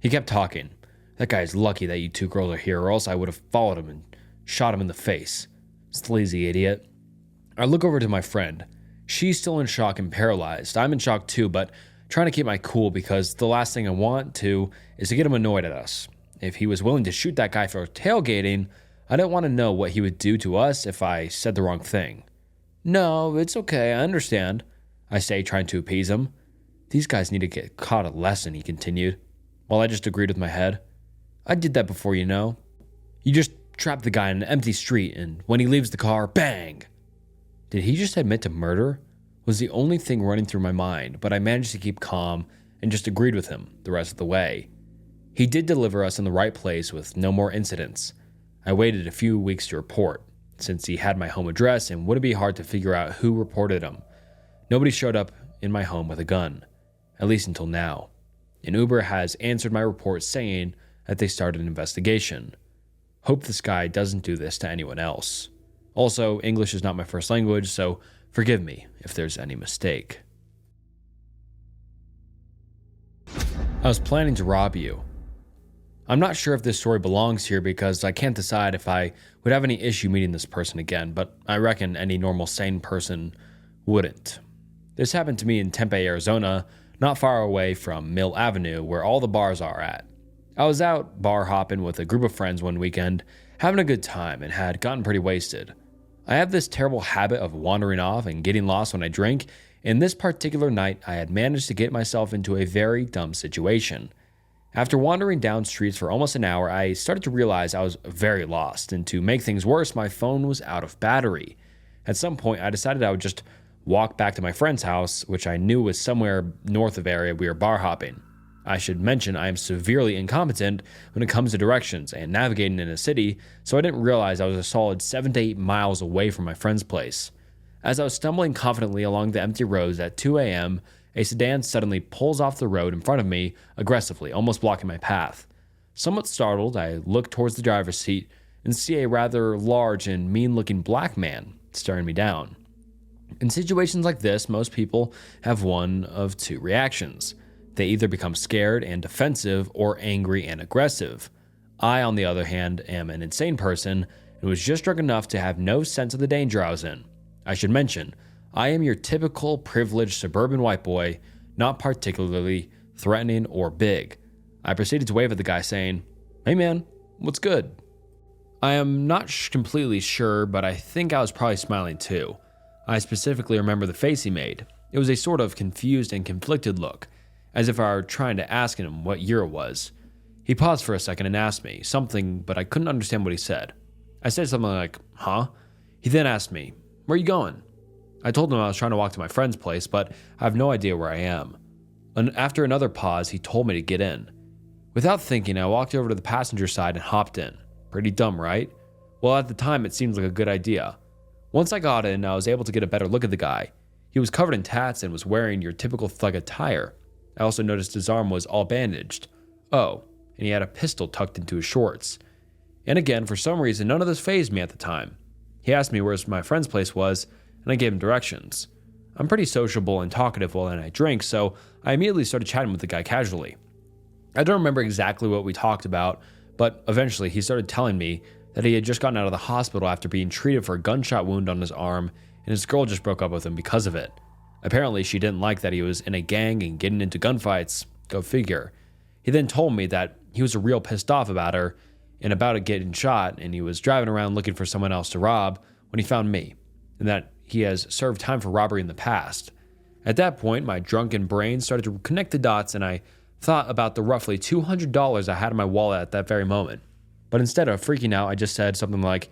He kept talking. That guy's lucky that you two girls are here, or else I would have followed him and shot him in the face. Sleazy idiot. I look over to my friend. She's still in shock and paralyzed. I'm in shock too, but trying to keep my cool because the last thing I want to is to get him annoyed at us. If he was willing to shoot that guy for tailgating, I didn't want to know what he would do to us if I said the wrong thing. No, it's okay, I understand, I say, trying to appease him. These guys need to get caught a lesson, he continued, while I just agreed with my head. I did that before, you know. You just trap the guy in an empty street, and when he leaves the car, bang! Did he just admit to murder? Was the only thing running through my mind, but I managed to keep calm and just agreed with him the rest of the way. He did deliver us in the right place with no more incidents. I waited a few weeks to report, since he had my home address and wouldn't be hard to figure out who reported him. Nobody showed up in my home with a gun, at least until now. And Uber has answered my report saying that they started an investigation. Hope this guy doesn't do this to anyone else. Also, English is not my first language, so forgive me if there's any mistake. I was planning to rob you. I'm not sure if this story belongs here because I can't decide if I would have any issue meeting this person again, but I reckon any normal sane person wouldn't. This happened to me in Tempe, Arizona, not far away from Mill Avenue, where all the bars are at. I was out bar hopping with a group of friends one weekend, having a good time, and had gotten pretty wasted. I have this terrible habit of wandering off and getting lost when I drink, and this particular night I had managed to get myself into a very dumb situation. After wandering down streets for almost an hour, I started to realize I was very lost, and to make things worse, my phone was out of battery. At some point, I decided I would just walk back to my friend's house, which I knew was somewhere north of the area we were bar hopping. I should mention I am severely incompetent when it comes to directions and navigating in a city, so I didn't realize I was a solid 7 to 8 miles away from my friend's place. As I was stumbling confidently along the empty roads at 2 a.m., a sedan suddenly pulls off the road in front of me aggressively, almost blocking my path. Somewhat startled, I look towards the driver's seat and see a rather large and mean-looking black man staring me down. In situations like this, most people have one of two reactions. They either become scared and defensive or angry and aggressive. I, on the other hand, am an insane person and was just drunk enough to have no sense of the danger I was in. I should mention, I am your typical privileged suburban white boy, not particularly threatening or big. I proceeded to wave at the guy saying, "Hey man, what's good?" I am not completely sure, but I think I was probably smiling too. I specifically remember the face he made. It was a sort of confused and conflicted look, as if I were trying to ask him what year it was. He paused for a second and asked me something, but I couldn't understand what he said. I said something like, "Huh?" He then asked me, "Where are you going?" I told him I was trying to walk to my friend's place, but I have no idea where I am. And after another pause, he told me to get in. Without thinking, I walked over to the passenger side and hopped in. Pretty dumb, right? Well, at the time, it seemed like a good idea. Once I got in, I was able to get a better look at the guy. He was covered in tats and was wearing your typical thug attire. I also noticed his arm was all bandaged. Oh, and he had a pistol tucked into his shorts. And again, for some reason, none of this fazed me at the time. He asked me where my friend's place was, and I gave him directions. I'm pretty sociable and talkative while I drink, so I immediately started chatting with the guy casually. I don't remember exactly what we talked about, but eventually he started telling me that he had just gotten out of the hospital after being treated for a gunshot wound on his arm, and his girl just broke up with him because of it. Apparently, she didn't like that he was in a gang and getting into gunfights. Go figure. He then told me that he was real pissed off about her and about it getting shot, and he was driving around looking for someone else to rob when he found me, and that he has served time for robbery in the past. At that point, my drunken brain started to connect the dots and I thought about the roughly $200 I had in my wallet at that very moment. But instead of freaking out, I just said something like,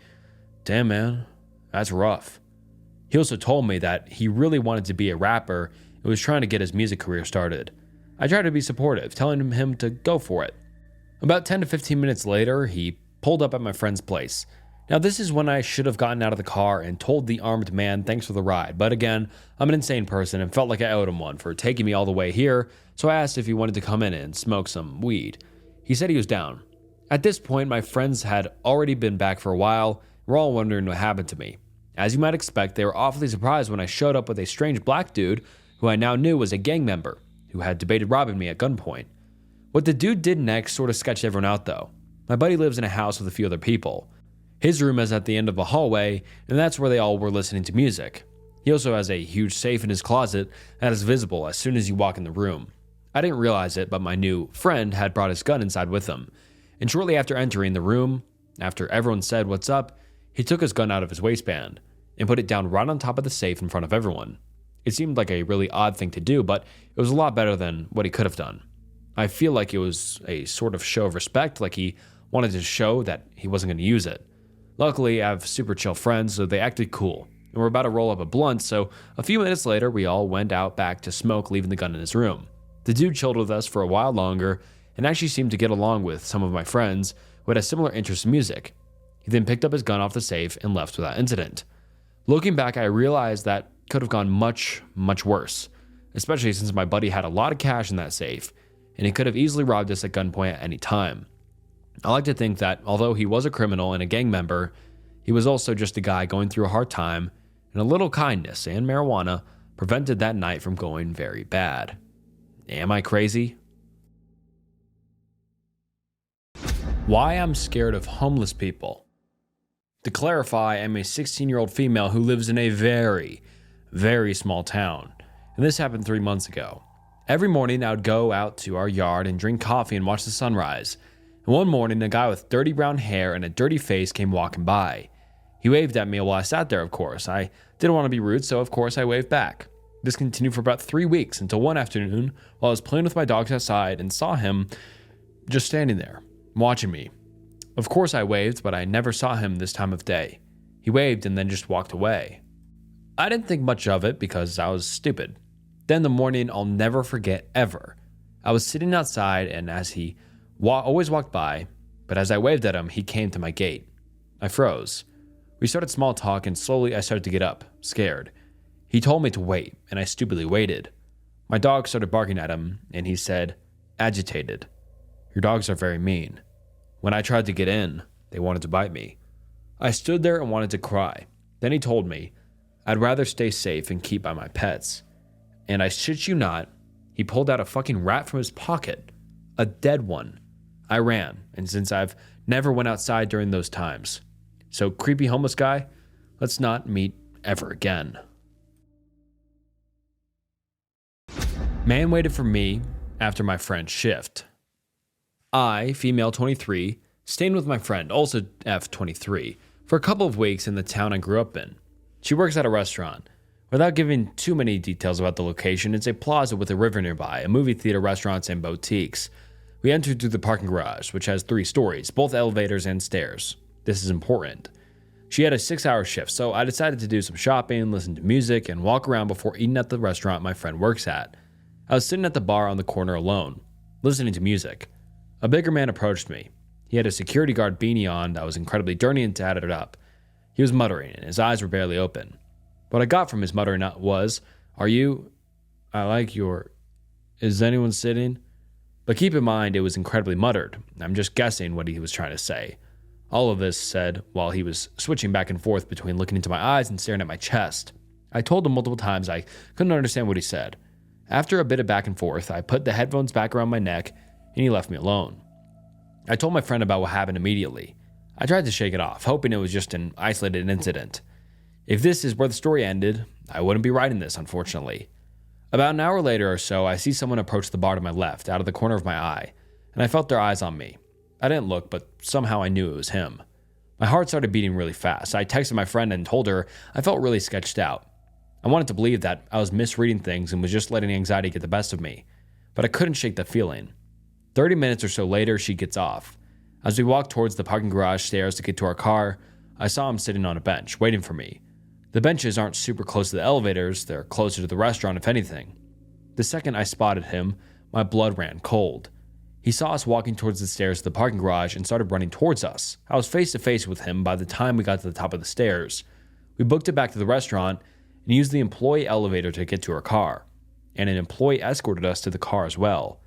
"Damn, man, that's rough." He also told me that he really wanted to be a rapper and was trying to get his music career started. I tried to be supportive, telling him to go for it. About 10 to 15 minutes later, he pulled up at my friend's place. Now, this is when I should have gotten out of the car and told the armed man thanks for the ride, but again, I'm an insane person and felt like I owed him one for taking me all the way here, so I asked if he wanted to come in and smoke some weed. He said he was down. At this point, my friends had already been back for a while. We're all wondering what happened to me. As you might expect, they were awfully surprised when I showed up with a strange black dude who I now knew was a gang member who had debated robbing me at gunpoint. What the dude did next sort of sketched everyone out though. My buddy lives in a house with a few other people. His room is at the end of a hallway, and that's where they all were listening to music. He also has a huge safe in his closet that is visible as soon as you walk in the room. I didn't realize it, but my new friend had brought his gun inside with him. And shortly after entering the room, after everyone said what's up, he took his gun out of his waistband and put it down right on top of the safe in front of everyone. It seemed like a really odd thing to do, but it was a lot better than what he could have done. I feel like it was a sort of show of respect, like he wanted to show that he wasn't going to use it. Luckily, I have super chill friends, so they acted cool, and we're about to roll up a blunt, so a few minutes later, we all went out back to smoke, leaving the gun in his room. The dude chilled with us for a while longer, and actually seemed to get along with some of my friends who had a similar interest in music. He then picked up his gun off the safe and left without incident. Looking back, I realized that could have gone much, much worse, especially since my buddy had a lot of cash in that safe, and he could have easily robbed us at gunpoint at any time. I like to think that although he was a criminal and a gang member, he was also just a guy going through a hard time, and a little kindness and marijuana prevented that night from going very bad. Am I crazy? Why I'm scared of homeless people. To clarify, I'm a 16-year-old female who lives in a very, very small town, and this happened 3 months ago. Every morning I would go out to our yard and drink coffee and watch the sunrise. And one morning, a guy with dirty brown hair and a dirty face came walking by. He waved at me while I sat there, of course. I didn't want to be rude, so of course I waved back. This continued for about 3 weeks until one afternoon while I was playing with my dogs outside and saw him just standing there, watching me. Of course I waved, but I never saw him this time of day. He waved and then just walked away. I didn't think much of it because I was stupid. Then the morning I'll never forget ever. I was sitting outside and as he always walked by, but as I waved at him, he came to my gate. I froze. We started small talk and slowly I started to get up, scared. He told me to wait and I stupidly waited. My dog started barking at him and he said, agitated, "Your dogs are very mean." When I tried to get in, they wanted to bite me. I stood there and wanted to cry. Then he told me, I'd rather stay safe and keep by my pets. And I shit you not, he pulled out a fucking rat from his pocket. A dead one. I ran, and since I've never went outside during those times. So creepy homeless guy, let's not meet ever again. Man waited for me after my friend's shift. I, female 23, stayed with my friend, also F23, for a couple of weeks in the town I grew up in. She works at a restaurant. Without giving too many details about the location, it's a plaza with a river nearby, a movie theater, restaurants, and boutiques. We entered through the parking garage, which has 3 stories, both elevators and stairs. This is important. She had a 6-hour shift, so I decided to do some shopping, listen to music, and walk around before eating at the restaurant my friend works at. I was sitting at the bar on the corner alone, listening to music. A bigger man approached me. He had a security guard beanie on that was incredibly dirty and tattered up. He was muttering, and his eyes were barely open. What I got from his muttering was, is anyone sitting? But keep in mind, it was incredibly muttered. I'm just guessing what he was trying to say. All of this said while he was switching back and forth between looking into my eyes and staring at my chest. I told him multiple times I couldn't understand what he said. After a bit of back and forth, I put the headphones back around my neck and he left me alone. I told my friend about what happened immediately. I tried to shake it off, hoping it was just an isolated incident. If this is where the story ended, I wouldn't be writing this, unfortunately. About an hour later or so, I see someone approach the bar to my left, out of the corner of my eye, and I felt their eyes on me. I didn't look, but somehow I knew it was him. My heart started beating really fast. I texted my friend and told her I felt really sketched out. I wanted to believe that I was misreading things and was just letting anxiety get the best of me, but I couldn't shake the feeling. 30 minutes or so later, she gets off. As we walked towards the parking garage stairs to get to our car, I saw him sitting on a bench, waiting for me. The benches aren't super close to the elevators, they're closer to the restaurant if anything. The second I spotted him, my blood ran cold. He saw us walking towards the stairs of the parking garage and started running towards us. I was face to face with him by the time we got to the top of the stairs. We booked it back to the restaurant and used the employee elevator to get to our car, and an employee escorted us to the car as well.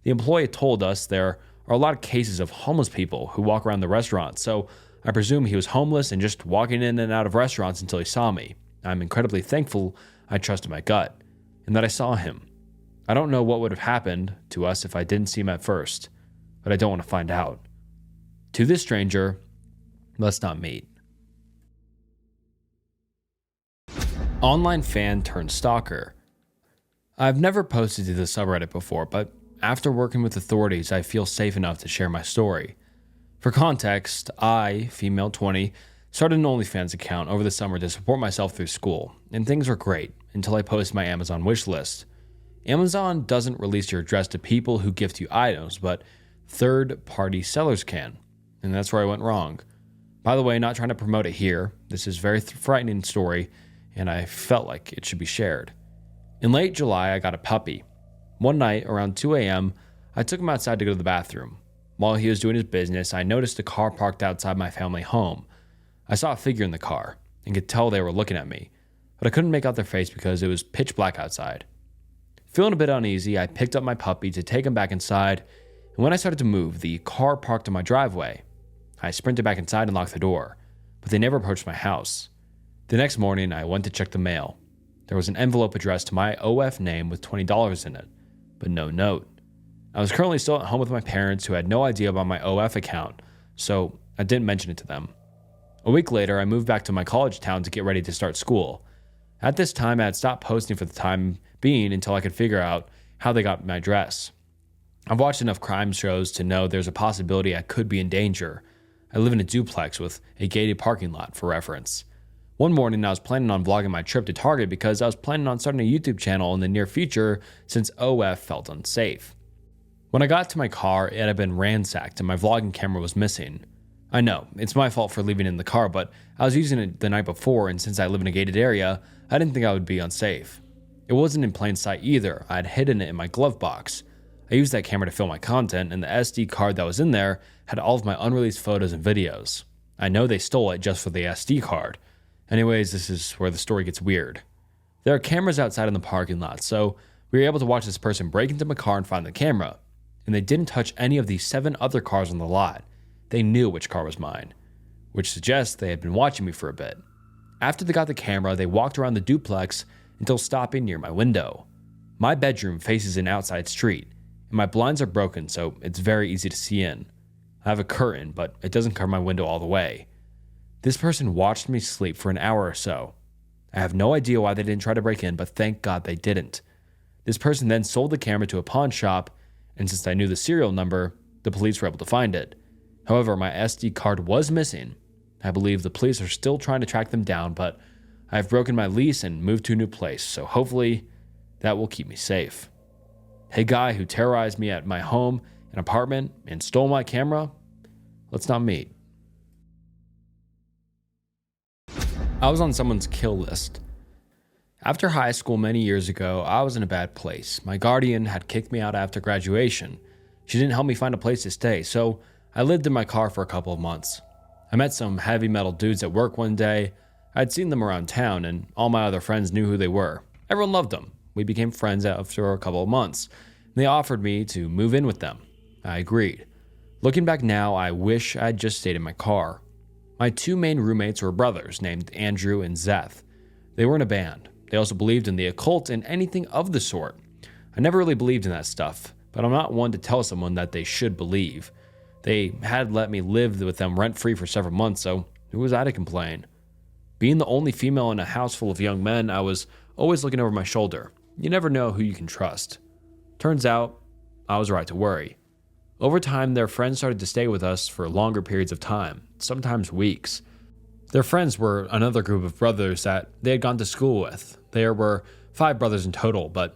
The employee told us there are a lot of cases of homeless people who walk around the restaurant, so I presume he was homeless and just walking in and out of restaurants until he saw me. I'm incredibly thankful I trusted my gut, and that I saw him. I don't know what would have happened to us if I didn't see him at first, but I don't want to find out. To this stranger, let's not meet. Online fan turned stalker. I've never posted to the subreddit before, but after working with authorities, I feel safe enough to share my story. For context, I, female 20, started an OnlyFans account over the summer to support myself through school, and things were great until I posted my Amazon wish list. Amazon doesn't release your address to people who gift you items, but third-party sellers can, and that's where I went wrong. By the way, not trying to promote it here, this is a very frightening story, and I felt like it should be shared. In late July, I got a puppy. One night, around 2 a.m., I took him outside to go to the bathroom. While he was doing his business, I noticed a car parked outside my family home. I saw a figure in the car and could tell they were looking at me, but I couldn't make out their face because it was pitch black outside. Feeling a bit uneasy, I picked up my puppy to take him back inside, and when I started to move, the car parked in my driveway. I sprinted back inside and locked the door, but they never approached my house. The next morning, I went to check the mail. There was an envelope addressed to my OF name with $20 in it, but no note. I was currently still at home with my parents who had no idea about my OF account, so I didn't mention it to them. A week later, I moved back to my college town to get ready to start school. At this time, I had stopped posting for the time being until I could figure out how they got my address. I've watched enough crime shows to know there's a possibility I could be in danger. I live in a duplex with a gated parking lot, for reference. One morning, I was planning on vlogging my trip to Target because I was planning on starting a YouTube channel in the near future since OF felt unsafe. When I got to my car, it had been ransacked and my vlogging camera was missing. I know, it's my fault for leaving it in the car, but I was using it the night before, and since I live in a gated area, I didn't think I would be unsafe. It wasn't in plain sight either. I had hidden it in my glove box. I used that camera to film my content, and the SD card that was in there had all of my unreleased photos and videos. I know they stole it just for the SD card. Anyways, this is where the story gets weird. There are cameras outside in the parking lot, so we were able to watch this person break into my car and find the camera. And they didn't touch any of the 7 other cars on the lot. They knew which car was mine, which suggests they had been watching me for a bit. After they got the camera, they walked around the duplex until stopping near my window. My bedroom faces an outside street, and my blinds are broken, so it's very easy to see in. I have a curtain, but it doesn't cover my window all the way. This person watched me sleep for an hour or so. I have no idea why they didn't try to break in, but thank God they didn't. This person then sold the camera to a pawn shop, and since I knew the serial number, the police were able to find it. However, my SD card was missing. I believe the police are still trying to track them down, but I've broken my lease and moved to a new place, so hopefully that will keep me safe. Hey guy who terrorized me at my home and apartment and stole my camera, let's not meet. I was on someone's kill list. After high school many years ago, I was in a bad place. My guardian had kicked me out after graduation. She didn't help me find a place to stay, so I lived in my car for a couple of months. I met some heavy metal dudes at work one day. I'd seen them around town, and all my other friends knew who they were. Everyone loved them. We became friends after a couple of months. They offered me to move in with them. I agreed. Looking back now, I wish I had just stayed in my car. My 2 main roommates were brothers named Andrew and Zeth. They were in a band. They also believed in the occult and anything of the sort. I never really believed in that stuff, but I'm not one to tell someone that they should believe. They had let me live with them rent-free for several months, so who was I to complain? Being the only female in a house full of young men, I was always looking over my shoulder. You never know who you can trust. Turns out, I was right to worry. Over time, their friends started to stay with us for longer periods of time, sometimes weeks. Their friends were another group of brothers that they had gone to school with. There were 5 brothers in total, but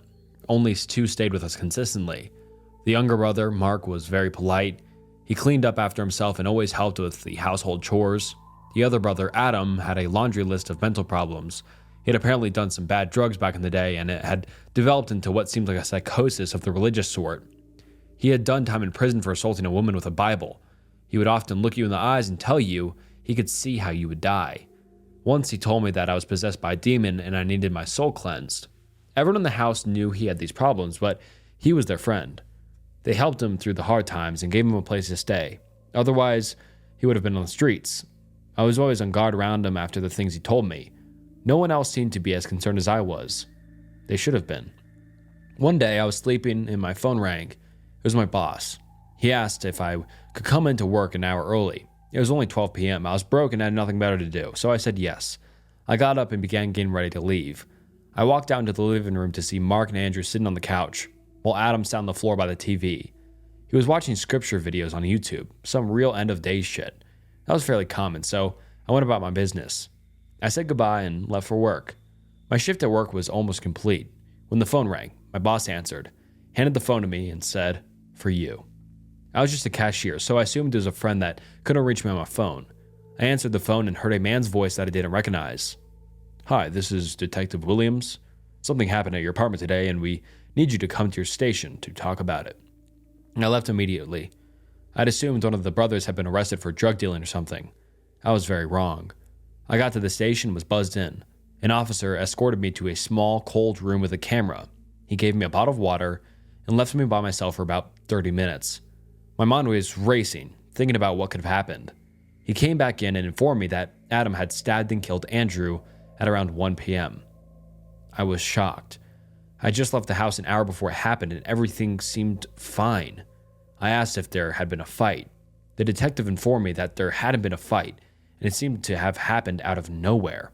only 2 stayed with us consistently. The younger brother, Mark, was very polite. He cleaned up after himself and always helped with the household chores. The other brother, Adam, had a laundry list of mental problems. He had apparently done some bad drugs back in the day, and it had developed into what seemed like a psychosis of the religious sort. He had done time in prison for assaulting a woman with a Bible. He would often look you in the eyes and tell you he could see how you would die. Once he told me that I was possessed by a demon and I needed my soul cleansed. Everyone in the house knew he had these problems, but he was their friend. They helped him through the hard times and gave him a place to stay. Otherwise, he would have been on the streets. I was always on guard around him after the things he told me. No one else seemed to be as concerned as I was. They should have been. One day, I was sleeping and my phone rang. It was my boss. He asked if I could come into work an hour early. It was only 12 p.m. I was broke and had nothing better to do, so I said yes. I got up and began getting ready to leave. I walked out into the living room to see Mark and Andrew sitting on the couch, while Adam sat on the floor by the TV. He was watching scripture videos on YouTube, some real end-of-days shit. That was fairly common, so I went about my business. I said goodbye and left for work. My shift at work was almost complete. When the phone rang, my boss answered, handed the phone to me, and said, "For you." I was just a cashier, so I assumed it was a friend that couldn't reach me on my phone. I answered the phone and heard a man's voice that I didn't recognize. "Hi, this is Detective Williams. Something happened at your apartment today, and we need you to come to your station to talk about it." And I left immediately. I'd assumed one of the brothers had been arrested for drug dealing or something. I was very wrong. I got to the station and was buzzed in. An officer escorted me to a small, cold room with a camera. He gave me a bottle of water and left me by myself for about 30 minutes. My mind was racing, thinking about what could have happened. He came back in and informed me that Adam had stabbed and killed Andrew at around 1 p.m. I was shocked. I just left the house an hour before it happened and everything seemed fine. I asked if there had been a fight. The detective informed me that there hadn't been a fight, and it seemed to have happened out of nowhere.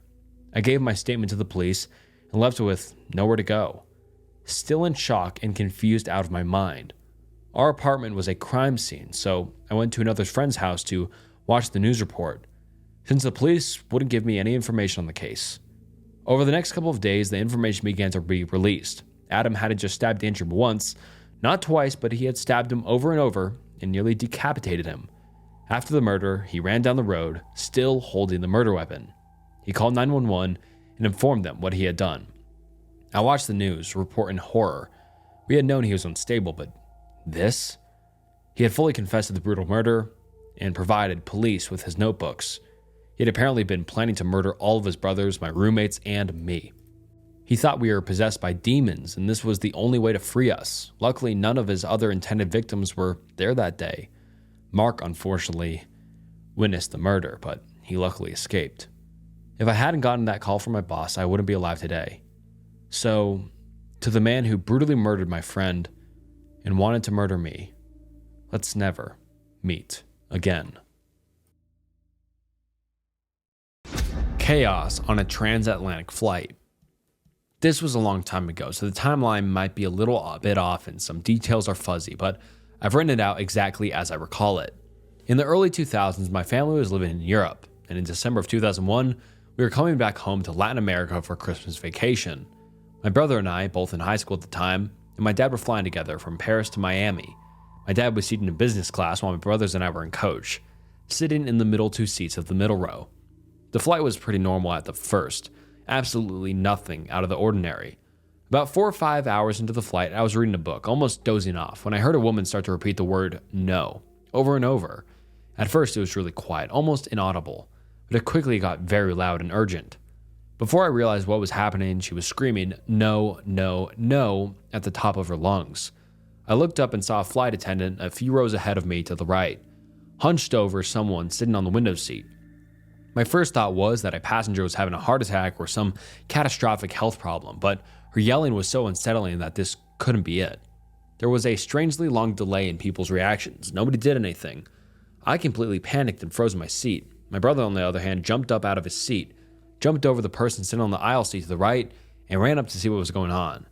I gave my statement to the police and left with nowhere to go. Still in shock and confused out of my mind. Our apartment was a crime scene, so I went to another friend's house to watch the news report, since the police wouldn't give me any information on the case. Over the next couple of days, the information began to be released. Adam hadn't just stabbed Andrew once, not twice, but he had stabbed him over and over and nearly decapitated him. After the murder, he ran down the road, still holding the murder weapon. He called 911 and informed them what he had done. I watched the news report in horror. We had known he was unstable, but this? He had fully confessed to the brutal murder and provided police with his notebooks. He had apparently been planning to murder all of his brothers, my roommates, and me. He thought we were possessed by demons, and this was the only way to free us. Luckily, none of his other intended victims were there that day. Mark, unfortunately, witnessed the murder, but he luckily escaped. If I hadn't gotten that call from my boss, I wouldn't be alive today. So, to the man who brutally murdered my friend and wanted to murder me, let's never meet again. Chaos on a transatlantic flight. This was a long time ago, so the timeline might be a little bit off and some details are fuzzy, but I've written it out exactly as I recall it. In the early 2000s, my family was living in Europe, and in December of 2001, we were coming back home to Latin America for Christmas vacation. My brother and I, both in high school at the time, and my dad were flying together from Paris to Miami. My dad was seated in business class while my brothers and I were in coach, sitting in the middle 2 seats of the middle row. The flight was pretty normal at the first, absolutely nothing out of the ordinary. About 4 or 5 hours into the flight, I was reading a book, almost dozing off, when I heard a woman start to repeat the word no, over and over. At first it was really quiet, almost inaudible, but it quickly got very loud and urgent. Before I realized what was happening, she was screaming, "No, no, no," at the top of her lungs. I looked up and saw a flight attendant a few rows ahead of me to the right, hunched over someone sitting on the window seat. My first thought was that a passenger was having a heart attack or some catastrophic health problem, but her yelling was so unsettling that this couldn't be it. There was a strangely long delay in people's reactions. Nobody did anything. I completely panicked and froze in my seat. My brother, on the other hand, jumped up out of his seat, jumped over the person sitting on the aisle seat to the right, and ran up to see what was going on.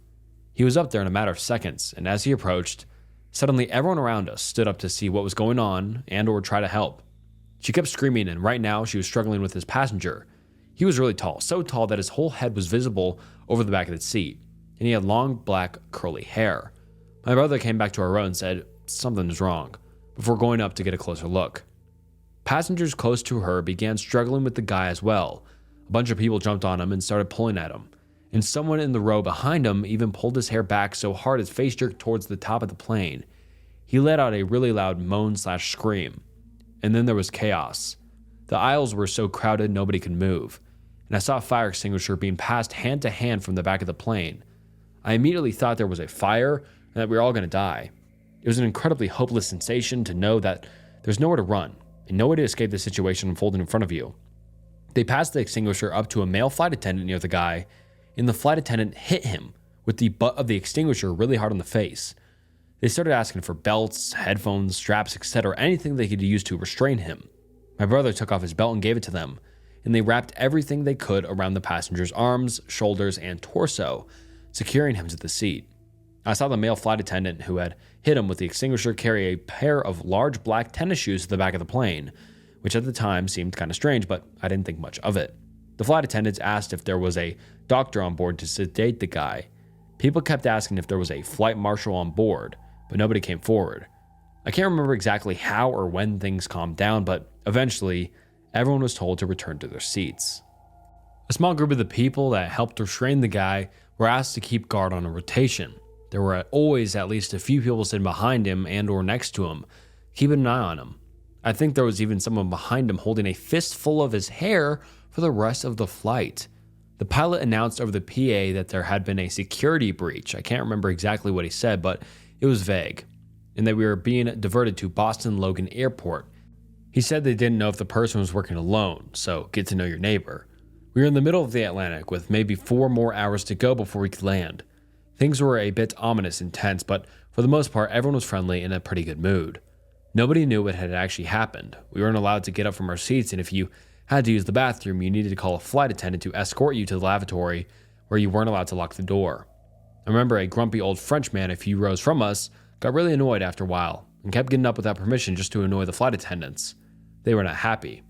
He was up there in a matter of seconds, and as he approached, suddenly everyone around us stood up to see what was going on and or try to help. She kept screaming, and right now she was struggling with his passenger. He was really tall, so tall that his whole head was visible over the back of the seat, and he had long black curly hair. My brother came back to our row and said something was wrong, before going up to get a closer look. Passengers close to her began struggling with the guy as well. A bunch of people jumped on him and started pulling at him, and someone in the row behind him even pulled his hair back so hard his face jerked towards the top of the plane. He let out a really loud moan/scream, and then there was chaos. The aisles were so crowded nobody could move, and I saw a fire extinguisher being passed hand to hand from the back of the plane. I immediately thought there was a fire and that we were all going to die. It was an incredibly hopeless sensation to know that there's nowhere to run and no way to escape the situation unfolding in front of you. They passed the extinguisher up to a male flight attendant near the guy, and the flight attendant hit him with the butt of the extinguisher really hard on the face. They started asking for belts, headphones, straps, etc., anything they could use to restrain him. My brother took off his belt and gave it to them, and they wrapped everything they could around the passenger's arms, shoulders, and torso, securing him to the seat. I saw the male flight attendant who had hit him with the extinguisher carry a pair of large black tennis shoes to the back of the plane, which at the time seemed kind of strange, but I didn't think much of it. The flight attendants asked if there was a doctor on board to sedate the guy. People kept asking if there was a flight marshal on board, but nobody came forward. I can't remember exactly how or when things calmed down, but eventually, everyone was told to return to their seats. A small group of the people that helped restrain the guy were asked to keep guard on a rotation. There were always at least a few people sitting behind him and or next to him, keeping an eye on him. I think there was even someone behind him holding a fistful of his hair for the rest of the flight. The pilot announced over the PA that there had been a security breach. I can't remember exactly what he said, but it was vague, and that we were being diverted to Boston Logan Airport. He said they didn't know if the person was working alone, so get to know your neighbor. We were in the middle of the Atlantic with maybe 4 more hours to go before we could land. Things were a bit ominous and tense, but for the most part, everyone was friendly and in a pretty good mood. Nobody knew what had actually happened. We weren't allowed to get up from our seats, and if you had to use the bathroom, you needed to call a flight attendant to escort you to the lavatory where you weren't allowed to lock the door. I remember a grumpy old Frenchman a few rows from us got really annoyed after a while and kept getting up without permission just to annoy the flight attendants. They were not happy.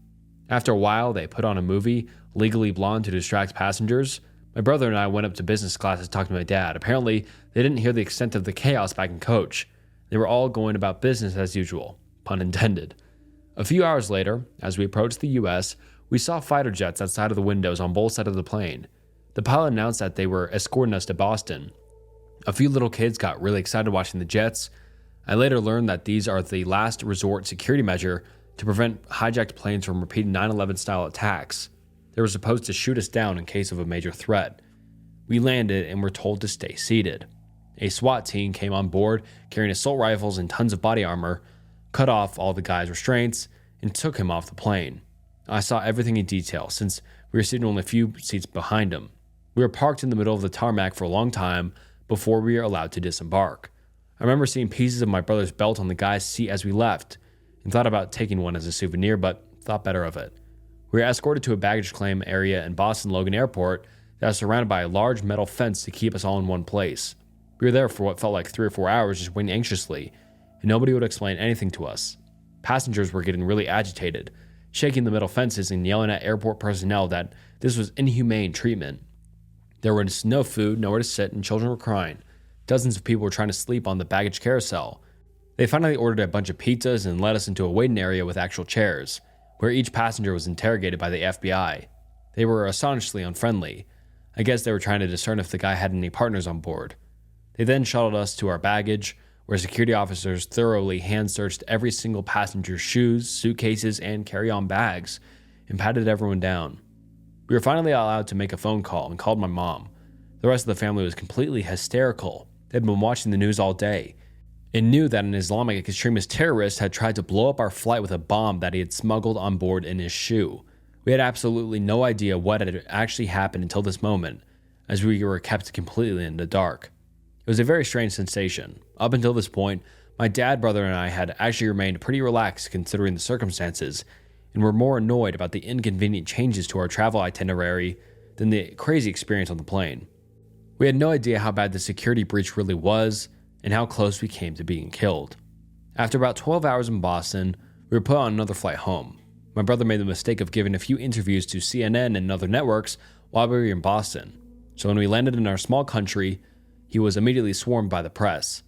After a while, they put on a movie, Legally Blonde, to distract passengers. My brother and I went up to business class to talk to my dad. Apparently, they didn't hear the extent of the chaos back in coach. They were all going about business as usual, pun intended. A few hours later, as we approached the US, we saw fighter jets outside of the windows on both sides of the plane. The pilot announced that they were escorting us to Boston. A few little kids got really excited watching the jets. I later learned that these are the last resort security measure to prevent hijacked planes from repeating 9/11 style attacks. They were supposed to shoot us down in case of a major threat. We landed and were told to stay seated. A SWAT team came on board carrying assault rifles and tons of body armor, cut off all the guy's restraints, and took him off the plane. I saw everything in detail since we were sitting only a few seats behind him. We were parked in the middle of the tarmac for a long time before we were allowed to disembark. I remember seeing pieces of my brother's belt on the guy's seat as we left and thought about taking one as a souvenir, but thought better of it. We were escorted to a baggage claim area in Boston Logan Airport that was surrounded by a large metal fence to keep us all in one place. We were there for what felt like 3 or 4 hours just waiting anxiously, and nobody would explain anything to us. Passengers were getting really agitated, shaking the metal fences and yelling at airport personnel that this was inhumane treatment. There was no food, nowhere to sit, and children were crying. Dozens of people were trying to sleep on the baggage carousel. They finally ordered a bunch of pizzas and led us into a waiting area with actual chairs, where each passenger was interrogated by the FBI. They were astonishingly unfriendly. I guess they were trying to discern if the guy had any partners on board. They then shuttled us to our baggage, where security officers thoroughly hand-searched every single passenger's shoes, suitcases, and carry-on bags, and patted everyone down. We were finally allowed to make a phone call and called my mom. The rest of the family was completely hysterical. They'd been watching the news all day and knew that an Islamic extremist terrorist had tried to blow up our flight with a bomb that he had smuggled on board in his shoe. We had absolutely no idea what had actually happened until this moment, as we were kept completely in the dark. It was a very strange sensation. Up until this point, my dad, brother, and I had actually remained pretty relaxed considering the circumstances, and were more annoyed about the inconvenient changes to our travel itinerary than the crazy experience on the plane. We had no idea how bad the security breach really was, and how close we came to being killed. After about 12 hours in Boston, we were put on another flight home. My brother made the mistake of giving a few interviews to CNN and other networks while we were in Boston. So when we landed in our small country, he was immediately swarmed by the press.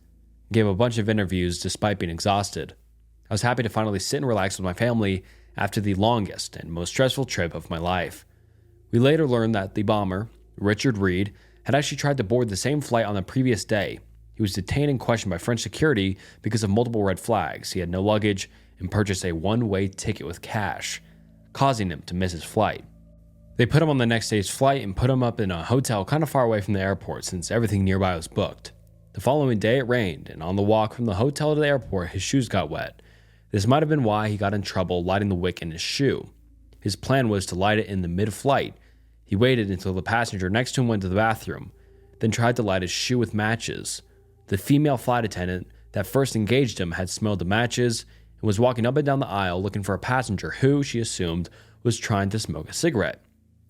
He gave a bunch of interviews despite being exhausted. I was happy to finally sit and relax with my family after the longest and most stressful trip of my life. We later learned that the bomber, Richard Reed, had actually tried to board the same flight on the previous day. He was detained and questioned by French security because of multiple red flags. He had no luggage and purchased a one-way ticket with cash, causing him to miss his flight. They put him on the next day's flight and put him up in a hotel kind of far away from the airport since everything nearby was booked. The following day it rained, and on the walk from the hotel to the airport, his shoes got wet. This might have been why he got in trouble lighting the wick in his shoe. His plan was to light it in the mid-flight. He waited until the passenger next to him went to the bathroom, then tried to light his shoe with matches. The female flight attendant that first engaged him had smelled the matches and was walking up and down the aisle looking for a passenger who, she assumed, was trying to smoke a cigarette.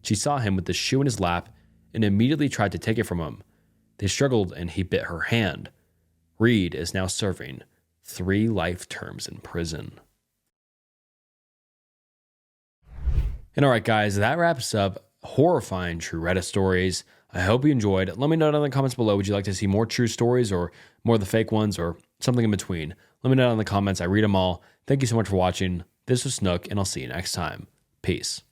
She saw him with the shoe in his lap and immediately tried to take it from him. They struggled and he bit her hand. Reed is now serving 3 life terms in prison. And alright guys, that wraps up horrifying true Reddit stories. I hope you enjoyed. Let me know down in the comments below, would you like to see more true stories or more of the fake ones or something in between? Let me know in the comments, I read them all. Thank you so much for watching. This was Snook and I'll see you next time. Peace.